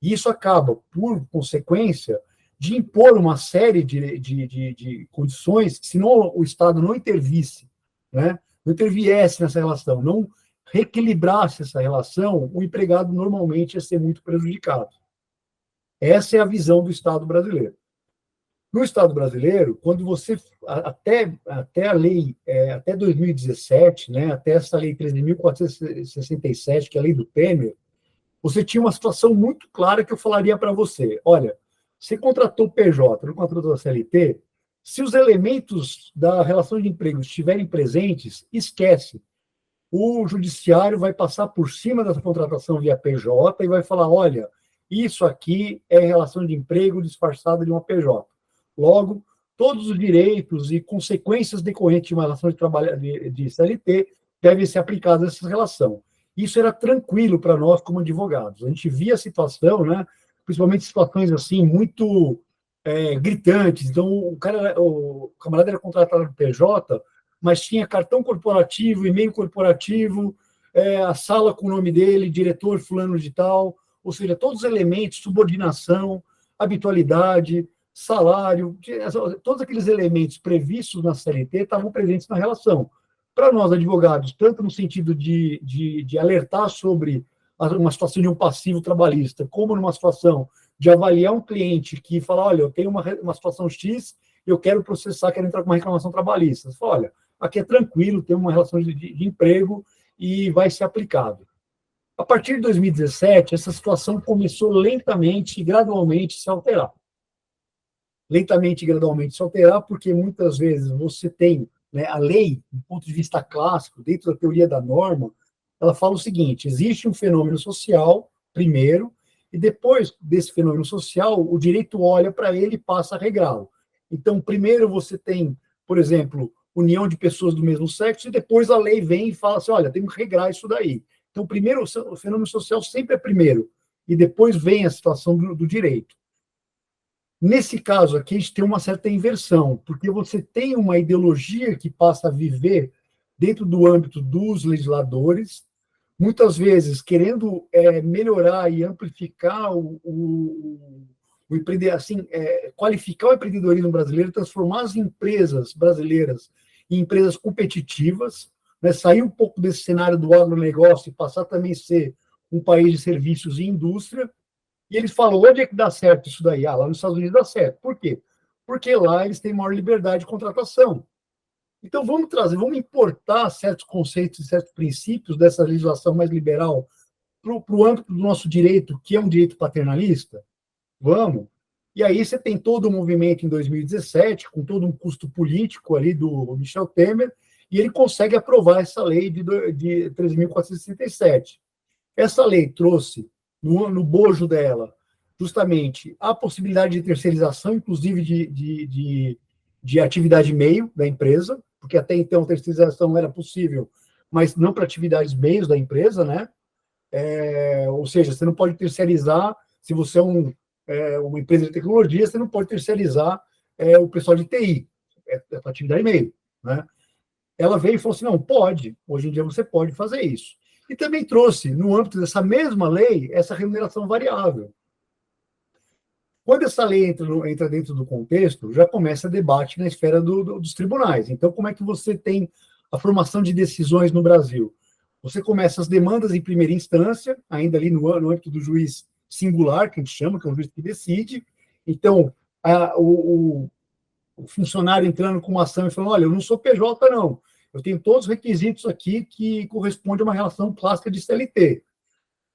E isso acaba, por consequência, de impor uma série de condições que, se não, o Estado não intervisse, né, não interviesse nessa relação, não reequilibrasse essa relação, o empregado normalmente ia ser muito prejudicado. Essa é a visão do Estado brasileiro. No Estado brasileiro, quando você, até a lei, até 2017, né, até essa lei 13.467, que é a lei do Temer, você tinha uma situação muito clara que eu falaria para você. Olha, você contratou PJ, não contratou CLT, se os elementos da relação de emprego estiverem presentes, esquece. O judiciário vai passar por cima dessa contratação via PJ e vai falar, olha, isso aqui é relação de emprego disfarçada de uma PJ. Logo, todos os direitos e consequências decorrentes de uma relação de trabalho de CLT devem ser aplicados a essa relação. Isso era tranquilo para nós como advogados. A gente via a situação, né, principalmente situações assim muito gritantes. Então, o camarada era contratado no PJ, mas tinha cartão corporativo, e-mail corporativo, a sala com o nome dele, diretor fulano de tal, ou seja, todos os elementos, subordinação, habitualidade, salário, todos aqueles elementos previstos na CLT estavam presentes na relação. Para nós, advogados, tanto no sentido de alertar sobre uma situação de um passivo trabalhista, como numa situação de avaliar um cliente que fala, olha, eu tenho uma situação X, eu quero processar, quero entrar com uma reclamação trabalhista. Você fala, olha, aqui é tranquilo, tem uma relação de emprego e vai ser aplicado. A partir de 2017, essa situação começou lentamente e gradualmente se alterar. Lentamente e gradualmente se alterar, porque muitas vezes você tem, né, a lei, do ponto de vista clássico, dentro da teoria da norma, ela fala o seguinte, existe um fenômeno social, primeiro, e depois desse fenômeno social, o direito olha para ele e passa a regrá-lo. Então, primeiro você tem, por exemplo, união de pessoas do mesmo sexo, e depois a lei vem e fala assim, olha, tem que regrar isso daí. Então, primeiro, o fenômeno social sempre é primeiro, e depois vem a situação do direito. Nesse caso aqui, a gente tem uma certa inversão, porque você tem uma ideologia que passa a viver dentro do âmbito dos legisladores, muitas vezes querendo melhorar e amplificar o empreender, assim, qualificar o empreendedorismo brasileiro, transformar as empresas brasileiras em empresas competitivas, né, sair um pouco desse cenário do agronegócio e passar também a ser um país de serviços e indústria. E eles falam, onde é que dá certo isso daí? Ah, lá nos Estados Unidos dá certo. Por quê? Porque lá eles têm maior liberdade de contratação. Então, vamos importar certos conceitos e certos princípios dessa legislação mais liberal para o âmbito do nosso direito, que é um direito paternalista? Vamos. E aí você tem todo o movimento em 2017, com todo um custo político ali do Michel Temer, e ele consegue aprovar essa lei de 13.467. Essa lei trouxe, no bojo dela, justamente a possibilidade de terceirização, inclusive de atividade meio da empresa, porque até então a terceirização era possível, mas não para atividades meios da empresa, né? Ou seja, você não pode terceirizar, se você é uma empresa de tecnologia, você não pode terceirizar o pessoal de TI, para atividade meio, né? Ela veio e falou assim, não, pode, hoje em dia você pode fazer isso. E também trouxe, no âmbito dessa mesma lei, essa remuneração variável. Quando essa lei entra dentro do contexto, já começa debate na esfera dos tribunais. Então, como é que você tem a formação de decisões no Brasil? Você começa as demandas em primeira instância, ainda ali no âmbito do juiz singular, que a gente chama, que é o juiz que decide. Então, o funcionário entrando com uma ação e falando, olha, eu não sou PJ, não. Eu tenho todos os requisitos aqui que correspondem a uma relação clássica de CLT.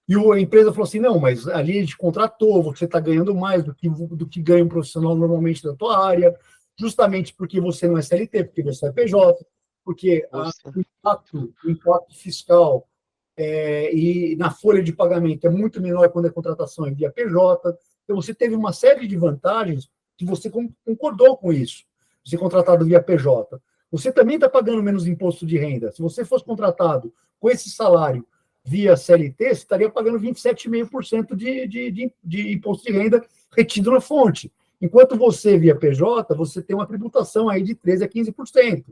E a empresa falou assim, não, mas ali a gente contratou, você está ganhando mais do que ganha um profissional normalmente da tua área, justamente porque você não é CLT, porque você é PJ, porque o impacto fiscal e na folha de pagamento é muito menor quando a contratação é via PJ. Então, você teve uma série de vantagens que você concordou com isso, você contratado via PJ. Você também está pagando menos imposto de renda. Se você fosse contratado com esse salário via CLT, você estaria pagando 27,5% de imposto de renda retido na fonte. Enquanto você, via PJ, você tem uma tributação aí de 13% a 15%,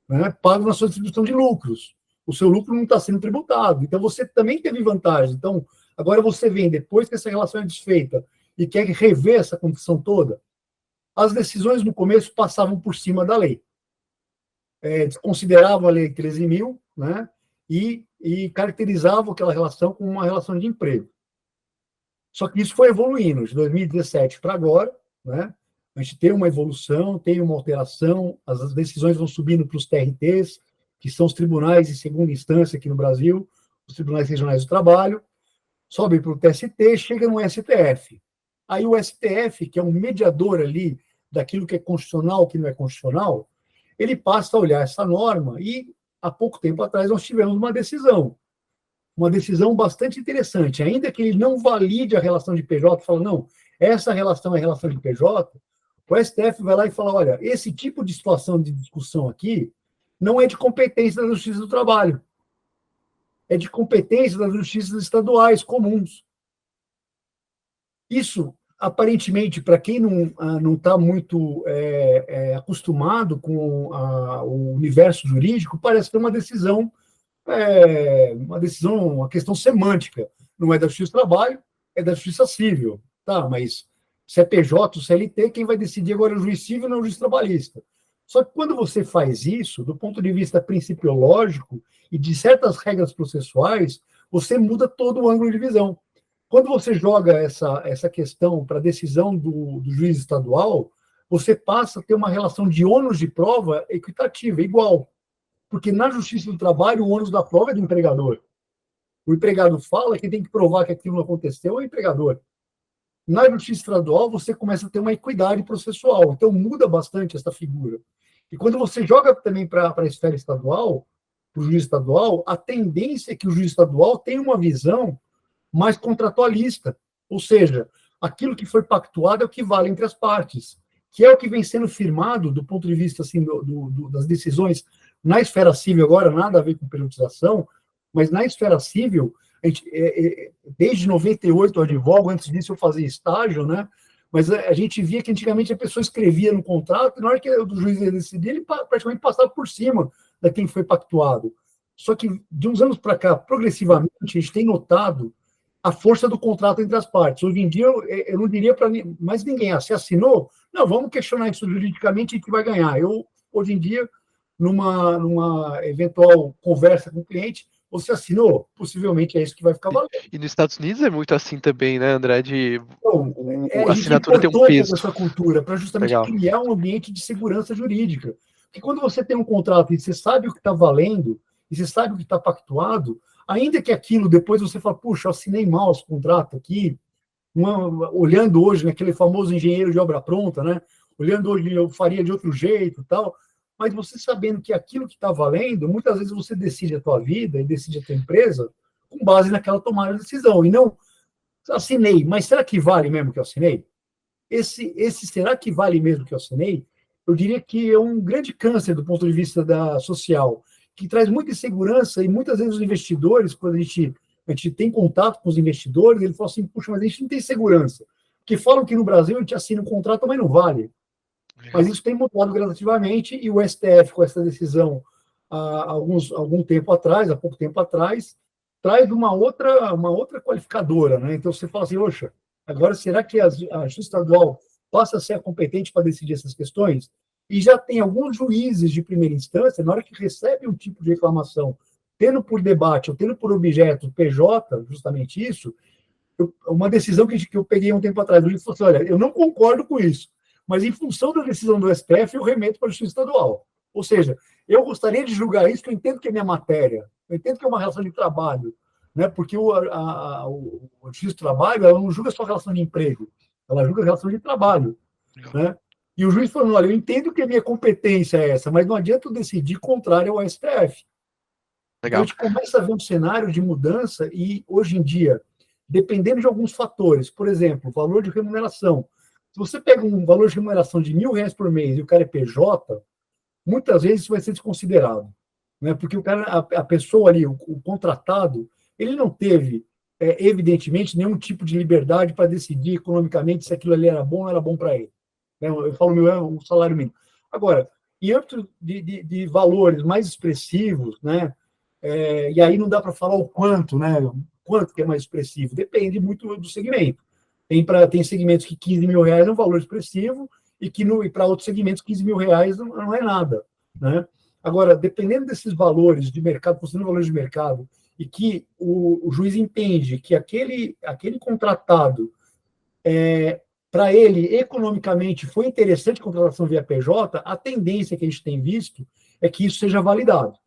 né, pago na sua distribuição de lucros. O seu lucro não está sendo tributado. Então, você também teve vantagem. Então, agora você vem, depois que essa relação é desfeita, e quer rever essa condição toda, as decisões no começo passavam por cima da lei. Desconsideravam a lei 13.000, né, e caracterizavam aquela relação como uma relação de emprego. Só que isso foi evoluindo, de 2017 para agora, né, A gente tem uma evolução, tem uma alteração, as decisões vão subindo para os TRTs, que são os tribunais de segunda instância aqui no Brasil, os tribunais regionais do trabalho, sobe para o TST, chega no STF. Aí o STF, que é um mediador ali daquilo que é constitucional, que não é constitucional, ele passa a olhar essa norma e, há pouco tempo atrás, nós tivemos uma decisão bastante interessante. Ainda que ele não valide a relação de PJ, fala, não, essa relação é relação de PJ, o STF vai lá e fala, olha, esse tipo de situação de discussão aqui não é de competência da Justiça do Trabalho, é de competência das justiças estaduais comuns. Isso, aparentemente, para quem não está muito acostumado com o universo jurídico, parece ter uma questão semântica. Não é da Justiça do Trabalho, é da Justiça Civil. Tá, mas se é PJ ou CLT, quem vai decidir agora é o juiz civil, não o juiz trabalhista. Só que quando você faz isso, do ponto de vista principiológico e de certas regras processuais, você muda todo o ângulo de visão. Quando você joga essa questão para a decisão do juiz estadual, você passa a ter uma relação de ônus de prova equitativa, igual. Porque na Justiça do Trabalho, o ônus da prova é do empregador. O empregado fala que tem que provar que aquilo não aconteceu, é o empregador. Na Justiça Estadual, você começa a ter uma equidade processual. Então, muda bastante essa figura. E quando você joga também para a esfera estadual, para o juiz estadual, a tendência é que o juiz estadual tenha uma visão mais contratualista. Ou seja, aquilo que foi pactuado é o que vale entre as partes, que é o que vem sendo firmado do ponto de vista assim, das decisões na esfera civil, agora nada a ver com periodização, mas na esfera civil, a gente, desde 98 eu advogo, antes disso eu fazia estágio, né? Mas a gente via que antigamente a pessoa escrevia no contrato, e na hora que o juiz ia decidir, ele praticamente passava por cima daquilo que foi pactuado. Só que, de uns anos para cá, progressivamente, a gente tem notado a força do contrato entre as partes. Hoje em dia, eu não diria para mais ninguém, se assinou? Não, vamos questionar isso juridicamente e que vai ganhar. Hoje em dia, numa eventual conversa com o cliente, você assinou? Possivelmente é isso que vai ficar valendo. E nos Estados Unidos é muito assim também, né, André? Então, a assinatura tem um peso. Essa cultura para justamente Legal. criar um ambiente de segurança jurídica. Porque quando você tem um contrato e você sabe o que está valendo, e você sabe o que está pactuado, ainda que aquilo depois você fala, puxa, eu assinei mal esse contrato aqui, olhando hoje naquele famoso engenheiro de obra pronta, né? Olhando hoje eu faria de outro jeito, tal. Mas você sabendo que aquilo que está valendo, muitas vezes você decide a tua vida e decide a tua empresa com base naquela tomada de decisão. E não, assinei, mas será que vale mesmo que eu assinei? Esse será que vale mesmo que eu assinei? Eu diria que é um grande câncer do ponto de vista social, que traz muita insegurança e muitas vezes os investidores, quando a gente tem contato com os investidores, eles falam assim, puxa, mas a gente não tem segurança. Porque falam que no Brasil a gente assina um contrato, mas não vale. Mas isso tem mudado gradativamente e o STF, com essa decisão há algum tempo atrás, há pouco tempo atrás, traz uma outra qualificadora, né? Então você fala assim, oxa, agora será que a Justiça Estadual passa a ser competente para decidir essas questões? E já tem alguns juízes de primeira instância, na hora que recebe um tipo de reclamação, tendo por debate ou tendo por objeto PJ, justamente isso, uma decisão que eu peguei um tempo atrás, o juiz falou assim, olha, eu não concordo com isso, mas em função da decisão do STF, eu remeto para a Justiça Estadual. Ou seja, eu gostaria de julgar isso, que eu entendo que é minha matéria, eu entendo que é uma relação de trabalho, né? Porque a Justiça do Trabalho, ela não julga só a relação de emprego, ela julga a relação de trabalho, né? E o juiz falou, olha, eu entendo que a minha competência é essa, mas não adianta eu decidir contrário ao STF. Então, a gente começa a ver um cenário de mudança e, hoje em dia, dependendo de alguns fatores, por exemplo, valor de remuneração. Se você pega um valor de remuneração de R$1.000 por mês e o cara é PJ, muitas vezes isso vai ser desconsiderado, né? Porque a pessoa ali, o contratado, ele não teve, evidentemente, nenhum tipo de liberdade para decidir economicamente se aquilo ali era bom ou não era bom para ele. Eu falo meu é um salário mínimo. Agora, em âmbito de valores mais expressivos, né? E aí não dá para falar o quanto, né? O quanto que é mais expressivo, depende muito do segmento. Tem segmentos que R$15.000 é um valor expressivo e que para outros segmentos R$15.000 não é nada, né? Agora, dependendo desses valores de mercado, considerando valores de mercado, e que o juiz entende que aquele contratado para ele, economicamente, foi interessante a contratação via PJ, a tendência que a gente tem visto é que isso seja validado.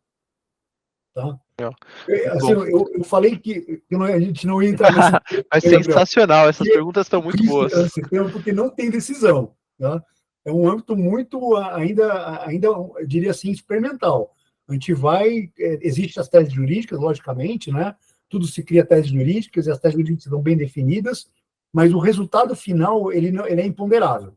Tá? Muito Assim, bom. eu falei que a gente não ia entrar nesse tema, Mas Gabriel, sensacional, essas que é perguntas estão muito difícil entrar boas. nesse tema porque não tem decisão. Tá? É um âmbito muito, ainda, eu diria assim, experimental. A gente vai, existem as teses jurídicas, logicamente, né? Tudo se cria teses jurídicas e as teses jurídicas estão bem definidas, mas o resultado final, ele é imponderável.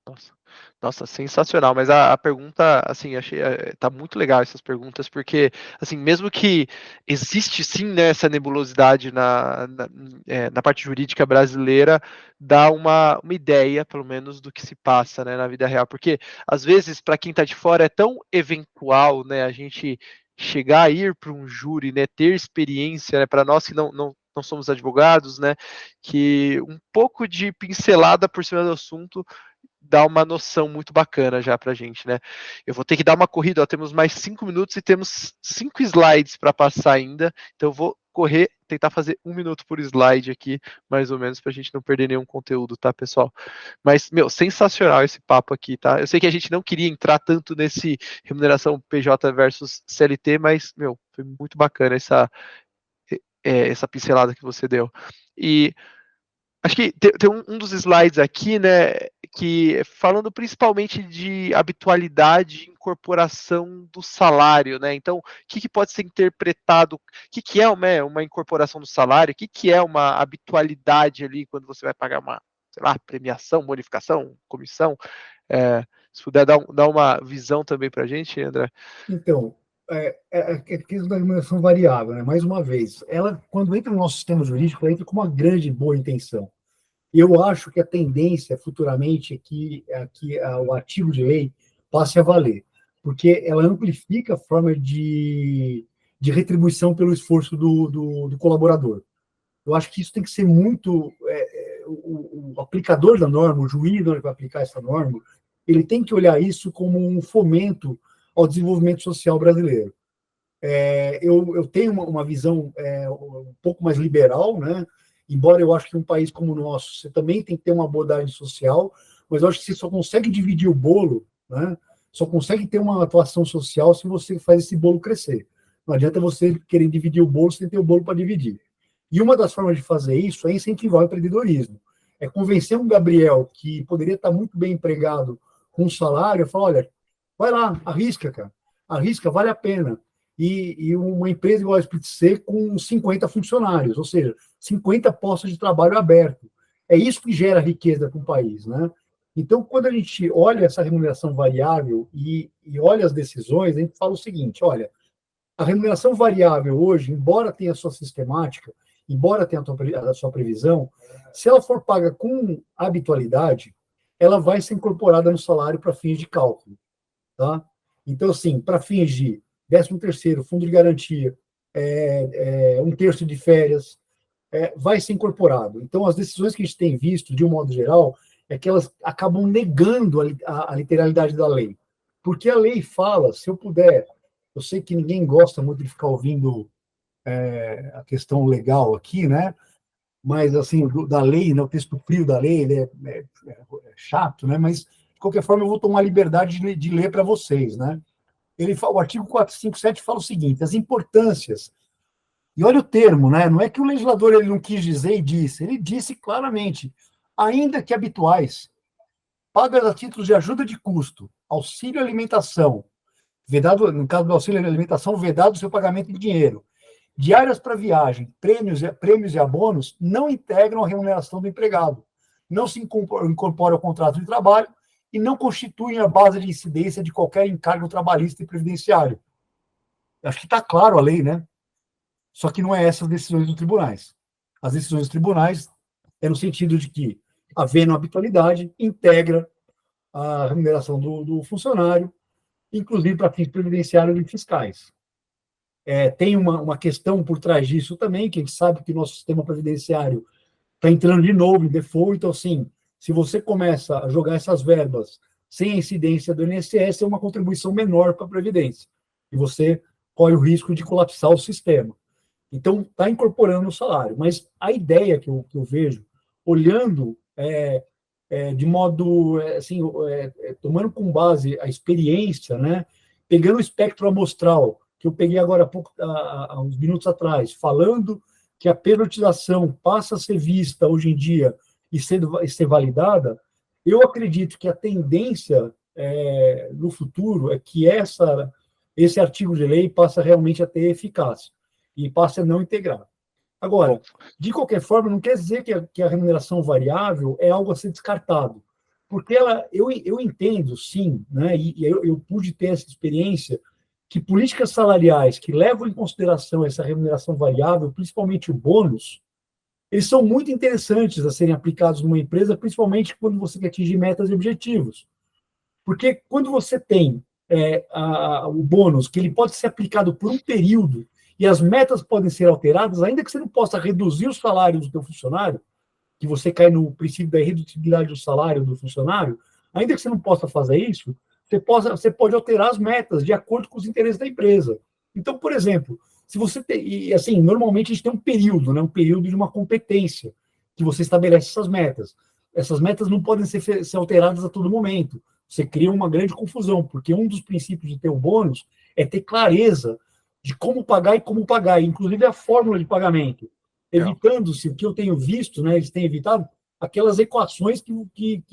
Nossa, nossa, sensacional. Mas a pergunta, assim, achei, tá muito legal essas perguntas, porque, assim, mesmo que existe sim, né, essa nebulosidade na parte jurídica brasileira, dá uma ideia, pelo menos, do que se passa, né, na vida real. Porque, às vezes, para quem está de fora, é tão eventual, né, a gente chegar a ir para um júri, né, ter experiência, né, para nós que não somos advogados, né, que um pouco de pincelada por cima do assunto dá uma noção muito bacana já pra gente, né? Eu vou ter que dar uma corrida, ó, temos mais 5 minutos e temos 5 slides para passar ainda, então eu vou correr, tentar fazer 1 minuto por slide aqui, mais ou menos, pra gente não perder nenhum conteúdo, tá, pessoal? Mas, meu, sensacional esse papo aqui, tá? Eu sei que a gente não queria entrar tanto nesse remuneração PJ versus CLT, mas, meu, foi muito bacana essa pincelada que você deu. E acho que tem um dos slides aqui, né, que falando principalmente de habitualidade e incorporação do salário, né? Então, o que pode ser interpretado, o que é uma incorporação do salário, o que é uma habitualidade ali quando você vai pagar uma, sei lá, premiação, bonificação, comissão? Se puder dar uma visão também para a gente, André. Então, a questão da remuneração variável, né? Mais uma vez, ela, quando entra no nosso sistema jurídico, ela entra com uma grande boa intenção. E eu acho que a tendência futuramente é que o artigo de lei passe a valer, porque ela amplifica a forma de retribuição pelo esforço do colaborador. Eu acho que isso tem que ser muito. O aplicador da norma, o juiz que vai aplicar essa norma, ele tem que olhar isso como um fomento ao desenvolvimento social brasileiro. Eu tenho uma visão um pouco mais liberal, né? Embora eu acho que um país como o nosso, você também tem que ter uma abordagem social, mas eu acho que você só consegue dividir o bolo, né? Só consegue ter uma atuação social se você faz esse bolo crescer. Não adianta você querer dividir o bolo sem ter o bolo para dividir. E uma das formas de fazer isso é incentivar o empreendedorismo. É convencer um Gabriel que poderia estar muito bem empregado com um salário, e falar, olha, vai lá, arrisca, cara. Arrisca, vale a pena. E uma empresa igual a Split C com 50 funcionários, ou seja, 50 postos de trabalho abertos. É isso que gera riqueza para o país, né? Então, quando a gente olha essa remuneração variável e olha as decisões, a gente fala o seguinte, olha, a remuneração variável hoje, embora tenha a sua sistemática, embora tenha a sua previsão, se ela for paga com habitualidade, ela vai ser incorporada no salário para fins de cálculo. Tá? Então, assim, para fins de 13º, fundo de garantia, 1/3 de férias, vai ser incorporado. Então, as decisões que a gente tem visto, de um modo geral, é que elas acabam negando a literalidade da lei. Porque a lei fala, se eu puder, eu sei que ninguém gosta muito de ficar ouvindo a questão legal aqui, né? Mas, assim, da lei, né, o texto frio da lei, ele é chato, né? Mas, de qualquer forma, eu vou tomar a liberdade de ler para vocês, né? O artigo 457 fala o seguinte, as importâncias, e olha o termo, né? Não é que o legislador ele não quis dizer e disse, ele disse claramente, ainda que habituais, pagas a títulos de ajuda de custo, auxílio alimentação, vedado, no caso do auxílio alimentação, vedado o seu pagamento em dinheiro, diárias para viagem, prêmios e abonos não integram a remuneração do empregado, não se incorpora ao contrato de trabalho e não constituem a base de incidência de qualquer encargo trabalhista e previdenciário. Acho que está claro a lei, né? Só que não é essas decisões dos tribunais. As decisões dos tribunais é no sentido de que, havendo habitualidade, integra a remuneração do funcionário, inclusive para fins previdenciários e fiscais. Tem uma questão por trás disso também, que a gente sabe que o nosso sistema previdenciário está entrando de novo em default, então, assim, se você começa a jogar essas verbas sem a incidência do INSS, é uma contribuição menor para a Previdência, e você corre o risco de colapsar o sistema. Então, está incorporando o salário, mas a ideia que eu vejo, olhando de modo, assim, tomando com base a experiência, né, pegando o espectro amostral, que eu peguei agora há pouco, há uns minutos atrás, falando que a periodização passa a ser vista hoje em dia e ser validada, eu acredito que a tendência no futuro é que esse artigo de lei passa realmente a ter eficácia e passe a não integrar. Bom, Agora, de qualquer forma, não quer dizer que a remuneração variável é algo a ser descartado, porque eu entendo, sim, né, e eu pude ter essa experiência, que políticas salariais que levam em consideração essa remuneração variável, principalmente o bônus, eles são muito interessantes a serem aplicados numa empresa, principalmente quando você quer atingir metas e objetivos. Porque quando você tem o bônus, que ele pode ser aplicado por um período, e as metas podem ser alteradas, ainda que você não possa reduzir o salário do seu funcionário, que você cai no princípio da irredutibilidade do salário do funcionário, ainda que você não possa fazer isso, você pode alterar as metas de acordo com os interesses da empresa. Então, por exemplo, se você tem, e assim, normalmente a gente tem um período, né, um período de uma competência, que você estabelece essas metas. Essas metas não podem ser alteradas a todo momento. Você cria uma grande confusão, porque um dos princípios de ter o bônus é ter clareza de como pagar e como pagar, inclusive a fórmula de pagamento, legal. evitando-se o que eu tenho visto, né, eles têm evitado aquelas equações que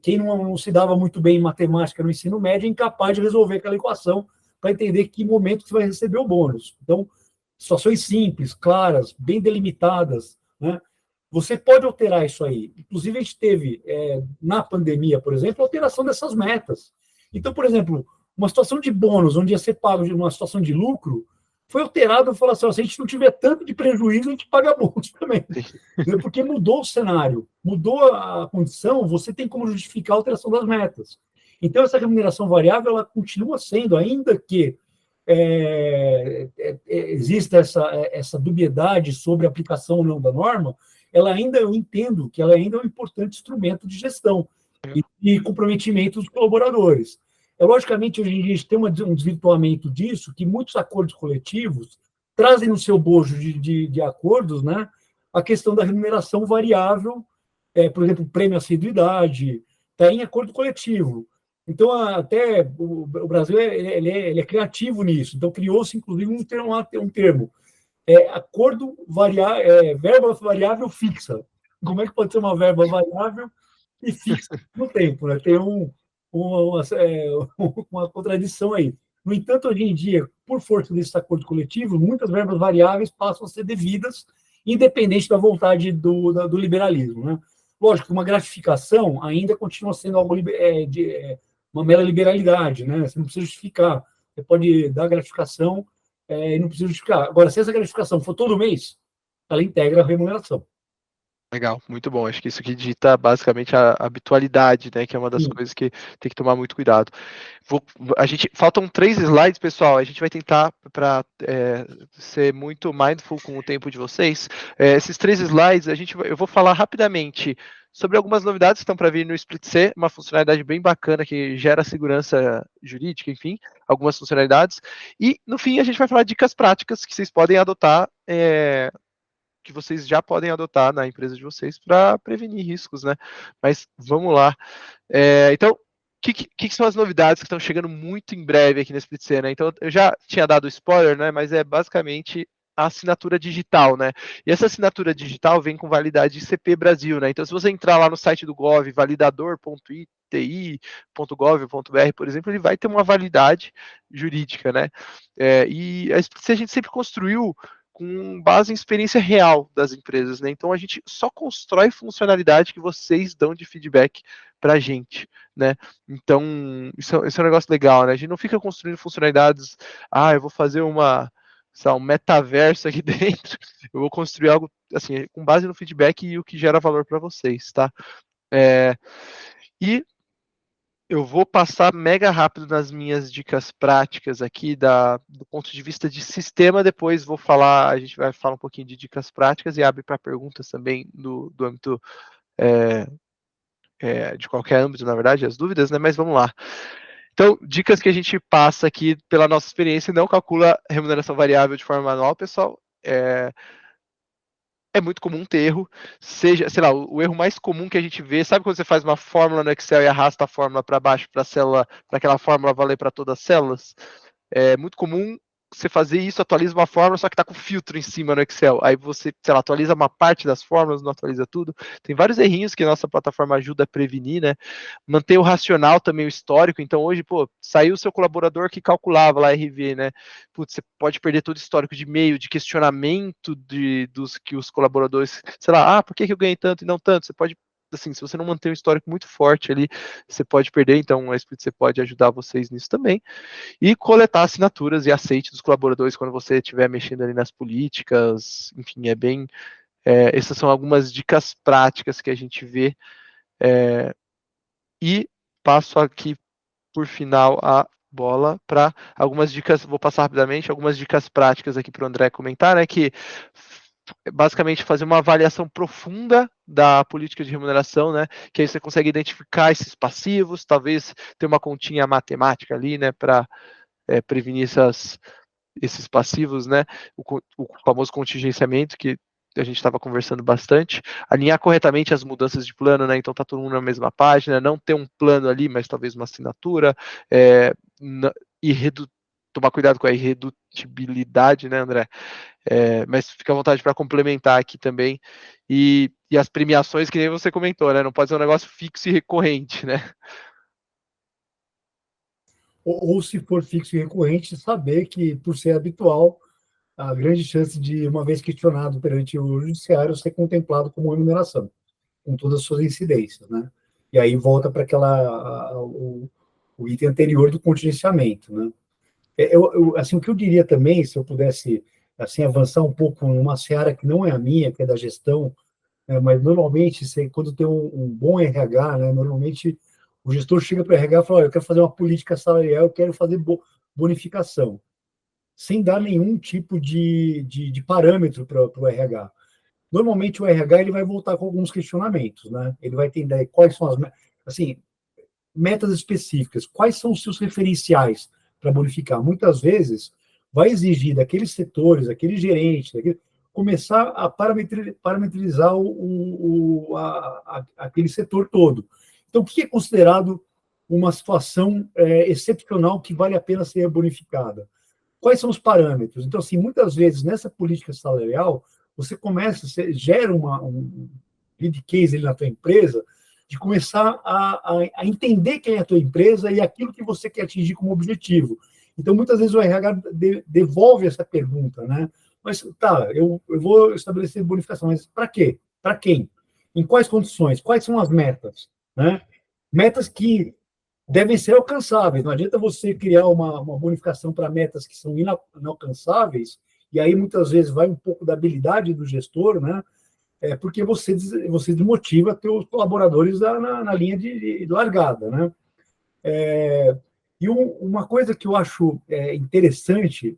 quem não se dava muito bem em matemática no ensino médio é incapaz de resolver aquela equação para entender que momento você vai receber o bônus. Então, situações simples, claras, bem delimitadas, né? Você pode alterar isso aí. Inclusive, a gente teve, na pandemia, por exemplo, a alteração dessas metas. Então, por exemplo, uma situação de bônus, onde ia ser pago de uma situação de lucro, foi alterado e falou assim: se a gente não tiver tanto de prejuízo, a gente paga bônus também. Porque mudou o cenário, mudou a condição, você tem como justificar a alteração das metas. Então, essa remuneração variável, ela continua sendo, ainda que exista essa dubiedade sobre a aplicação ou não da norma, eu entendo que ela ainda é um importante instrumento de gestão e comprometimento dos colaboradores. Logicamente, hoje em dia, a gente tem um desvirtuamento disso, que muitos acordos coletivos trazem no seu bojo de acordos, né, a questão da remuneração variável, por exemplo, prêmio assiduidade, está em acordo coletivo. Então, até o Brasil ele é criativo nisso. Então, criou-se, inclusive, um termo acordo verba variável fixa. Como é que pode ser uma verba variável e fixa no tempo? Né? Tem uma contradição aí. No entanto, hoje em dia, por força desse acordo coletivo, muitas verbas variáveis passam a ser devidas, independente da vontade do liberalismo. Né? Lógico que uma gratificação ainda continua sendo algo uma mera liberalidade, né? Você não precisa justificar. Você pode dar gratificação e não precisa justificar. Agora, se essa gratificação for todo mês, ela integra a remuneração. Legal, muito bom. Acho que isso aqui dita basicamente a habitualidade, né? Que é uma das Sim. coisas que tem que tomar muito cuidado. Faltam 3 slides, pessoal. A gente vai tentar para ser muito mindful com o tempo de vocês. Esses 3 slides, eu vou falar rapidamente sobre algumas novidades que estão para vir no Split C, uma funcionalidade bem bacana que gera segurança jurídica, enfim, algumas funcionalidades. E no fim a gente vai falar dicas práticas que vocês podem adotar. Que vocês já podem adotar na empresa de vocês para prevenir riscos, né? Mas vamos lá. Então, o que são as novidades que estão chegando muito em breve aqui na Split, né? Então, eu já tinha dado spoiler, né? Mas é basicamente a assinatura digital, né? E essa assinatura digital vem com validade ICP Brasil, né? Então, se você entrar lá no site do Gov, validador.iti.gov.br, por exemplo, ele vai ter uma validade jurídica, né? E a Split a gente sempre construiu com base em experiência real das empresas, né? Então a gente só constrói funcionalidade que vocês dão de feedback para a gente, né? Então isso é um negócio legal, né? A gente não fica construindo funcionalidades, eu vou fazer um metaverso aqui dentro, eu vou construir algo assim com base no feedback e o que gera valor para vocês, tá? E eu vou passar mega rápido nas minhas dicas práticas aqui do ponto de vista de sistema, depois a gente vai falar um pouquinho de dicas práticas e abre para perguntas também do âmbito de qualquer âmbito, na verdade, as dúvidas, né? Mas vamos lá. Então, dicas que a gente passa aqui pela nossa experiência, não calcula remuneração variável de forma manual, pessoal. é muito comum ter erro, seja, sei lá, o erro mais comum que a gente vê, sabe quando você faz uma fórmula no Excel e arrasta a fórmula para baixo para a célula, para aquela fórmula valer para todas as células? É muito comum você fazer isso, atualiza uma fórmula, só que está com filtro em cima no Excel. Aí você, sei lá, atualiza uma parte das fórmulas, não atualiza tudo. Tem vários errinhos que a nossa plataforma ajuda a prevenir, né? Manter o racional também, o histórico. Então, hoje, pô, saiu o seu colaborador que calculava lá RV, né? Putz, você pode perder todo o histórico de e-mail, de questionamento dos que os colaboradores, sei lá, por que eu ganhei tanto e não tanto? Você pode, assim, se você não manter um histórico muito forte ali, você pode perder. Então, a Split pode ajudar vocês nisso também. E coletar assinaturas e aceite dos colaboradores quando você estiver mexendo ali nas políticas, enfim, essas são algumas dicas práticas que a gente vê, e passo aqui por final a bola para algumas dicas, vou passar rapidamente, algumas dicas práticas aqui para o André comentar, né, que basicamente fazer uma avaliação profunda da política de remuneração, né, que aí você consegue identificar esses passivos, talvez ter uma continha matemática ali, né, para prevenir esses passivos, né? O famoso contingenciamento que a gente estava conversando bastante, alinhar corretamente as mudanças de plano, né? Então tá todo mundo na mesma página, não ter um plano ali, mas talvez uma assinatura, e tomar cuidado com a irredutibilidade, né, André? Mas fica à vontade para complementar aqui também. E as premiações, que nem você comentou, né? Não pode ser um negócio fixo e recorrente, né? Ou se for fixo e recorrente, saber que, por ser habitual, a grande chance de, uma vez questionado perante o judiciário, ser contemplado como remuneração, com todas as suas incidências, né? E aí volta para o item anterior do contingenciamento, né? Assim, o que eu diria também, se eu pudesse assim avançar um pouco numa seara que não é a minha, que é da gestão, mas normalmente, quando tem um bom RH, né, normalmente o gestor chega para o RH e fala: eu quero fazer uma política salarial, eu quero fazer bonificação, sem dar nenhum tipo de parâmetro para o RH. Normalmente o RH ele vai voltar com alguns questionamentos, né? Ele vai entender quais são assim, metas específicas, quais são os seus referenciais para bonificar. Muitas vezes vai exigir daqueles setores, aquele gerente, começar a parametrizar aquele setor todo. Então, o que é considerado uma situação excepcional que vale a pena ser bonificada? Quais são os parâmetros? Então, assim, muitas vezes nessa política salarial, você gera um lead case ali na tua empresa, de começar a entender quem é a tua empresa e aquilo que você quer atingir como objetivo. Então, muitas vezes o RH devolve essa pergunta, né? Mas, tá, eu vou estabelecer bonificação, mas para quê? Para quem? Em quais condições? Quais são as metas? Né? Metas que devem ser alcançáveis. Não adianta você criar uma bonificação para metas que são inalcançáveis, e aí muitas vezes vai um pouco da habilidade do gestor, né? Porque você desmotiva seus colaboradores na linha de largada, né? E uma coisa que eu acho interessante,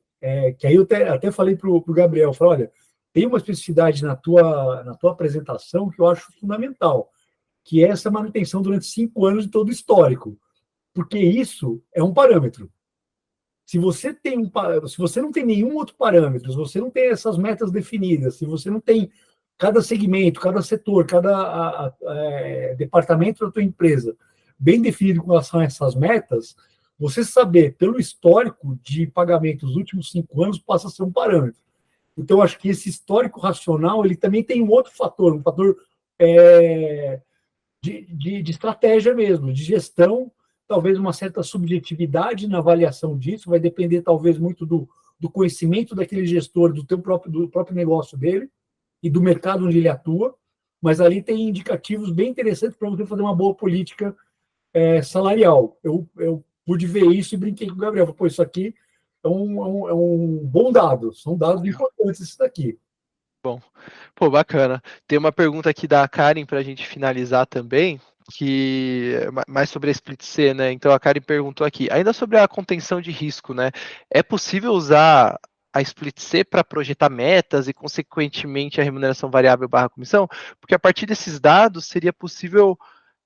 que aí eu até falei para o Gabriel, falei, olha, tem uma especificidade na tua apresentação que eu acho fundamental, que é essa manutenção durante 5 anos de todo o histórico, porque isso é um parâmetro. Se você não tem nenhum outro parâmetro, se você não tem essas metas definidas, se você não tem cada segmento, cada setor, cada departamento da tua empresa bem definido com relação a essas metas, você saber pelo histórico de pagamento dos últimos 5 anos passa a ser um parâmetro. Então, acho que esse histórico racional ele também tem um outro fator, um fator de estratégia mesmo, de gestão, talvez uma certa subjetividade na avaliação disso, vai depender talvez muito do conhecimento daquele gestor, do próprio negócio dele e do mercado onde ele atua, mas ali tem indicativos bem interessantes para você fazer uma boa política salarial. Eu pude ver isso e brinquei com o Gabriel, pô, isso aqui é um bom dado, são dados importantes isso daqui. Bom, pô, bacana. Tem uma pergunta aqui da Karen para a gente finalizar também, que mais sobre a Split C, né? Então a Karen perguntou aqui, ainda sobre a contenção de risco, né? É possível usar a Split C para projetar metas e, consequentemente, a remuneração variável barra comissão? Porque a partir desses dados seria possível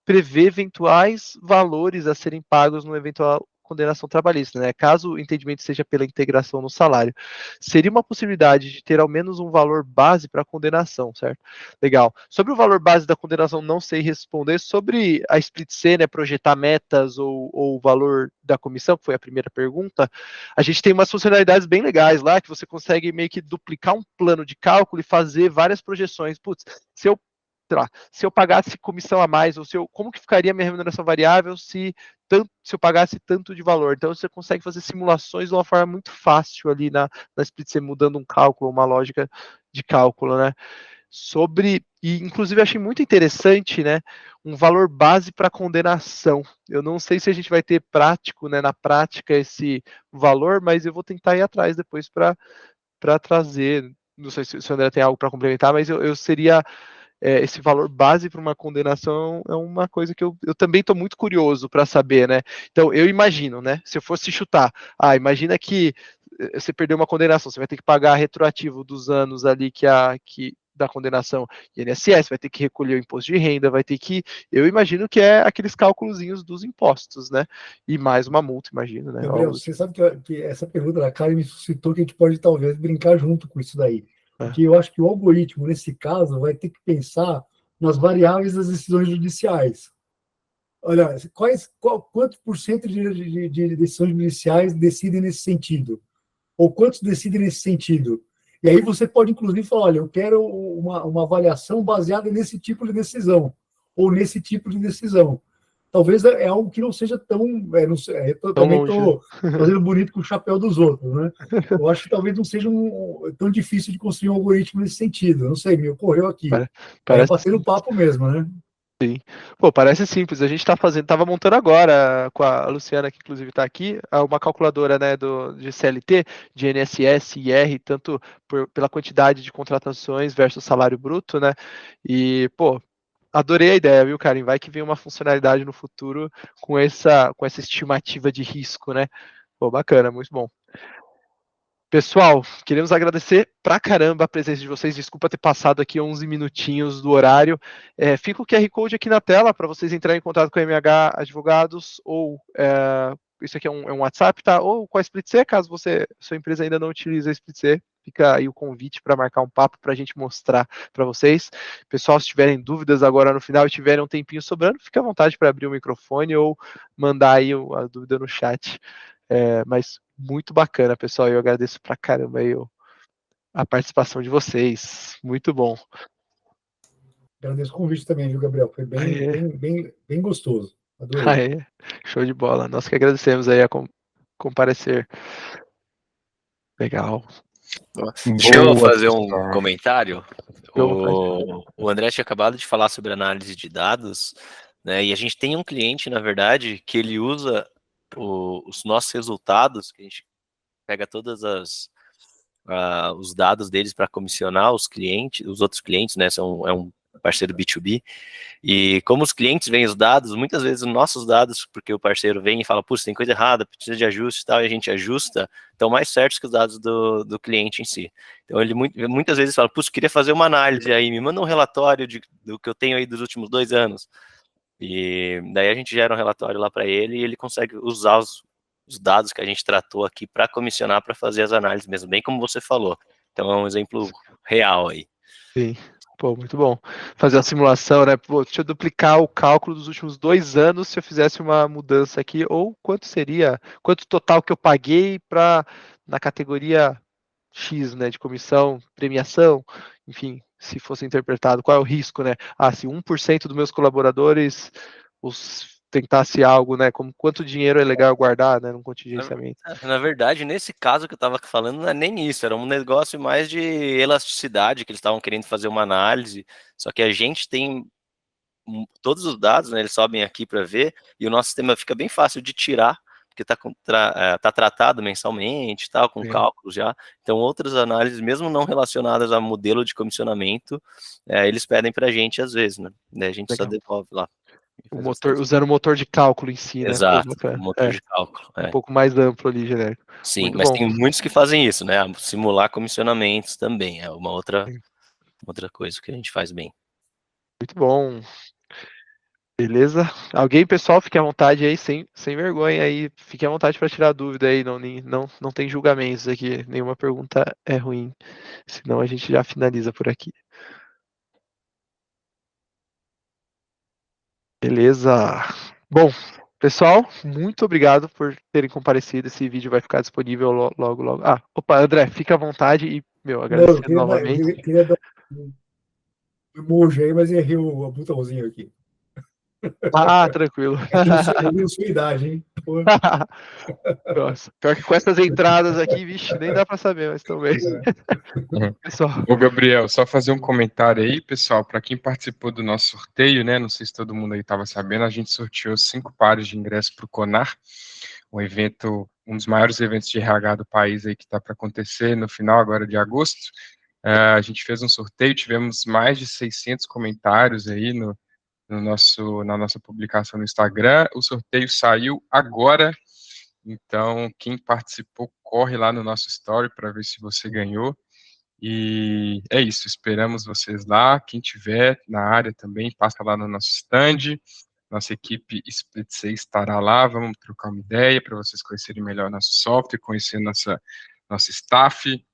prever eventuais valores a serem pagos no eventual condenação trabalhista, né? Caso o entendimento seja pela integração no salário, seria uma possibilidade de ter ao menos um valor base para a condenação, certo? Legal. Sobre o valor base da condenação, não sei responder. Sobre a Split C, né, projetar metas ou o valor da comissão, que foi a primeira pergunta, a gente tem umas funcionalidades bem legais lá, que você consegue meio que duplicar um plano de cálculo e fazer várias projeções. Putz, se eu, sei lá, se eu pagasse comissão a mais, ou se eu, como que ficaria minha remuneração variável se eu pagasse tanto de valor? Então você consegue fazer simulações de uma forma muito fácil ali na Split C, mudando um cálculo, uma lógica de cálculo, né? E inclusive achei muito interessante, né, um valor base para condenação. Eu não sei se a gente vai ter prático, né, na prática esse valor, mas eu vou tentar ir atrás depois para trazer. Não sei se o André tem algo para complementar, mas eu seria esse valor base para uma condenação é uma coisa que eu também estou muito curioso para saber, né? Então eu imagino, né? Se eu fosse chutar, imagina que você perdeu uma condenação, você vai ter que pagar retroativo dos anos ali que da condenação INSS, vai ter que recolher o imposto de renda, vai ter que, eu imagino que é aqueles cálculozinhos dos impostos, né? E mais uma multa, imagino, né? Gabriel, você sabe que essa pergunta da Karen me suscitou que a gente pode talvez brincar junto com isso daí. Porque eu acho que o algoritmo, nesse caso, vai ter que pensar nas variáveis das decisões judiciais. Olha, quantos por cento de decisões judiciais decidem nesse sentido? Ou quantos decidem nesse sentido? E aí você pode, inclusive, falar, olha, eu quero uma avaliação baseada nesse tipo de decisão, ou nesse tipo de decisão. Talvez é algo que não seja tão... também estou fazendo bonito com o chapéu dos outros, né? Eu acho que talvez não seja tão difícil de construir um algoritmo nesse sentido. Não sei, me ocorreu aqui. É bater no papo mesmo, né? Sim. Pô, parece simples. A gente tava montando agora com a Luciana, que inclusive está aqui, uma calculadora, né, de CLT, de INSS e IR, tanto pela quantidade de contratações versus salário bruto, né? E, pô, adorei a ideia, viu, Karen? Vai que vem uma funcionalidade no futuro com essa estimativa de risco, né? Pô, bacana, muito bom. Pessoal, queremos agradecer pra caramba a presença de vocês. Desculpa ter passado aqui 11 minutinhos do horário. Fica o QR Code aqui na tela para vocês entrarem em contato com a MH Advogados ou isso aqui é um WhatsApp, tá? Ou com a Split C, caso sua empresa ainda não utilize a Split C. Fica aí o convite para marcar um papo para a gente mostrar para vocês. Pessoal, se tiverem dúvidas agora no final e tiverem um tempinho sobrando, fique à vontade para abrir o microfone ou mandar aí a dúvida no chat. Mas muito bacana, pessoal. Eu agradeço pra caramba aí a participação de vocês. Muito bom. Agradeço o convite também, viu, Gabriel? Foi bem gostoso. Adorei. Aê. Show de bola. Nós que agradecemos aí a comparecer. Legal. Deixa eu fazer um comentário. O André tinha acabado de falar sobre análise de dados, né? E a gente tem um cliente, na verdade, que ele usa os nossos resultados, que a gente pega todas os dados deles para comissionar os clientes, os outros clientes, né? É um parceiro B2B. E como os clientes veem os dados, muitas vezes os nossos dados, porque o parceiro vem e fala, putz, tem coisa errada, precisa de ajuste e tal, e a gente ajusta, estão mais certos que os dados do cliente em si. Então ele muitas vezes fala, putz, queria fazer uma análise aí, me manda um relatório do que eu tenho aí dos últimos 2 anos. E daí a gente gera um relatório lá para ele e ele consegue usar os dados que a gente tratou aqui para comissionar, para fazer as análises mesmo, bem como você falou. Então é um exemplo real aí. Sim. Pô, muito bom. Fazer a simulação, né? Pô, deixa eu duplicar o cálculo dos últimos 2 anos se eu fizesse uma mudança aqui, ou quanto total que eu paguei na categoria X, né, de comissão, premiação, enfim, se fosse interpretado, qual é o risco, né? Se 1% dos meus colaboradores tentasse algo, né, como quanto dinheiro é legal guardar, né, num contingenciamento. Na verdade, nesse caso que eu estava falando, não é nem isso, era um negócio mais de elasticidade, que eles estavam querendo fazer uma análise, só que a gente tem todos os dados, né, eles sobem aqui para ver, e o nosso sistema fica bem fácil de tirar, porque tá tratado mensalmente, tal, com cálculos já. Então, outras análises, mesmo não relacionadas a modelo de comissionamento, eles pedem para a gente às vezes, né? Daí a gente só devolve lá. Usando o motor de cálculo em si, né? Exato, o motor de cálculo. Um pouco mais amplo ali, genérico. Sim, muito mas bom. tem muitos que fazem isso, né? Simular comissionamentos também, é uma outra coisa que a gente faz bem. Muito bom. Beleza? Alguém, pessoal, fique à vontade aí, sem vergonha aí, fique à vontade para tirar dúvida aí, não tem julgamentos aqui, nenhuma pergunta é ruim, senão a gente já finaliza por aqui. Beleza. Bom, pessoal, muito obrigado por terem comparecido, esse vídeo vai ficar disponível logo. Ah, opa, André, fica à vontade e, agradecer novamente. Eu queria dar um emoji aí, mas errei o botãozinho aqui. Ah, tranquilo. Eu vi sua idade, hein? Nossa, pior que com essas entradas aqui, vixe, nem dá para saber, mas também. Pessoal. Ô, Gabriel, só fazer um comentário aí, pessoal, para quem participou do nosso sorteio, né? Não sei se todo mundo aí estava sabendo, a gente sorteou 5 pares de ingressos para o CONAR, um evento, um dos maiores eventos de RH do país aí que está para acontecer no final agora de agosto. A gente fez um sorteio, tivemos mais de 600 comentários aí na nossa publicação no Instagram. O sorteio saiu agora, então quem participou corre lá no nosso story para ver se você ganhou. E é isso, esperamos vocês lá. Quem tiver na área também, passa lá no nosso stand. Nossa equipe Split 6 estará lá. Vamos trocar uma ideia para vocês conhecerem melhor nosso software, conhecer nosso staff.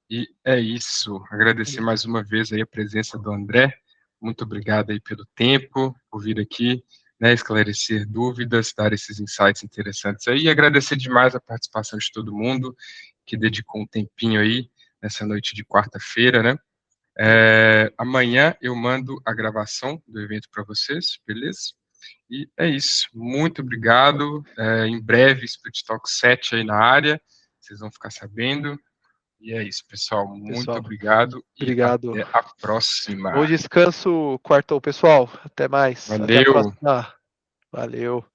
E é isso. Agradecer mais uma vez aí a presença do André. Muito obrigado aí pelo tempo, por vir aqui, né, esclarecer dúvidas, dar esses insights interessantes aí. E agradecer demais a participação de todo mundo que dedicou um tempinho aí nessa noite de quarta-feira, né? Amanhã eu mando a gravação do evento para vocês, beleza? E é isso. Muito obrigado. Em breve, Split Talk 7 aí na área. Vocês vão ficar sabendo. E é isso, pessoal. Muito obrigado. Obrigado. E até a próxima. Bom descanso, quartou, pessoal. Até mais. Valeu. Até a próxima. Valeu.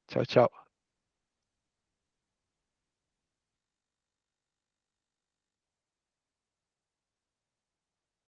Tchau, tchau.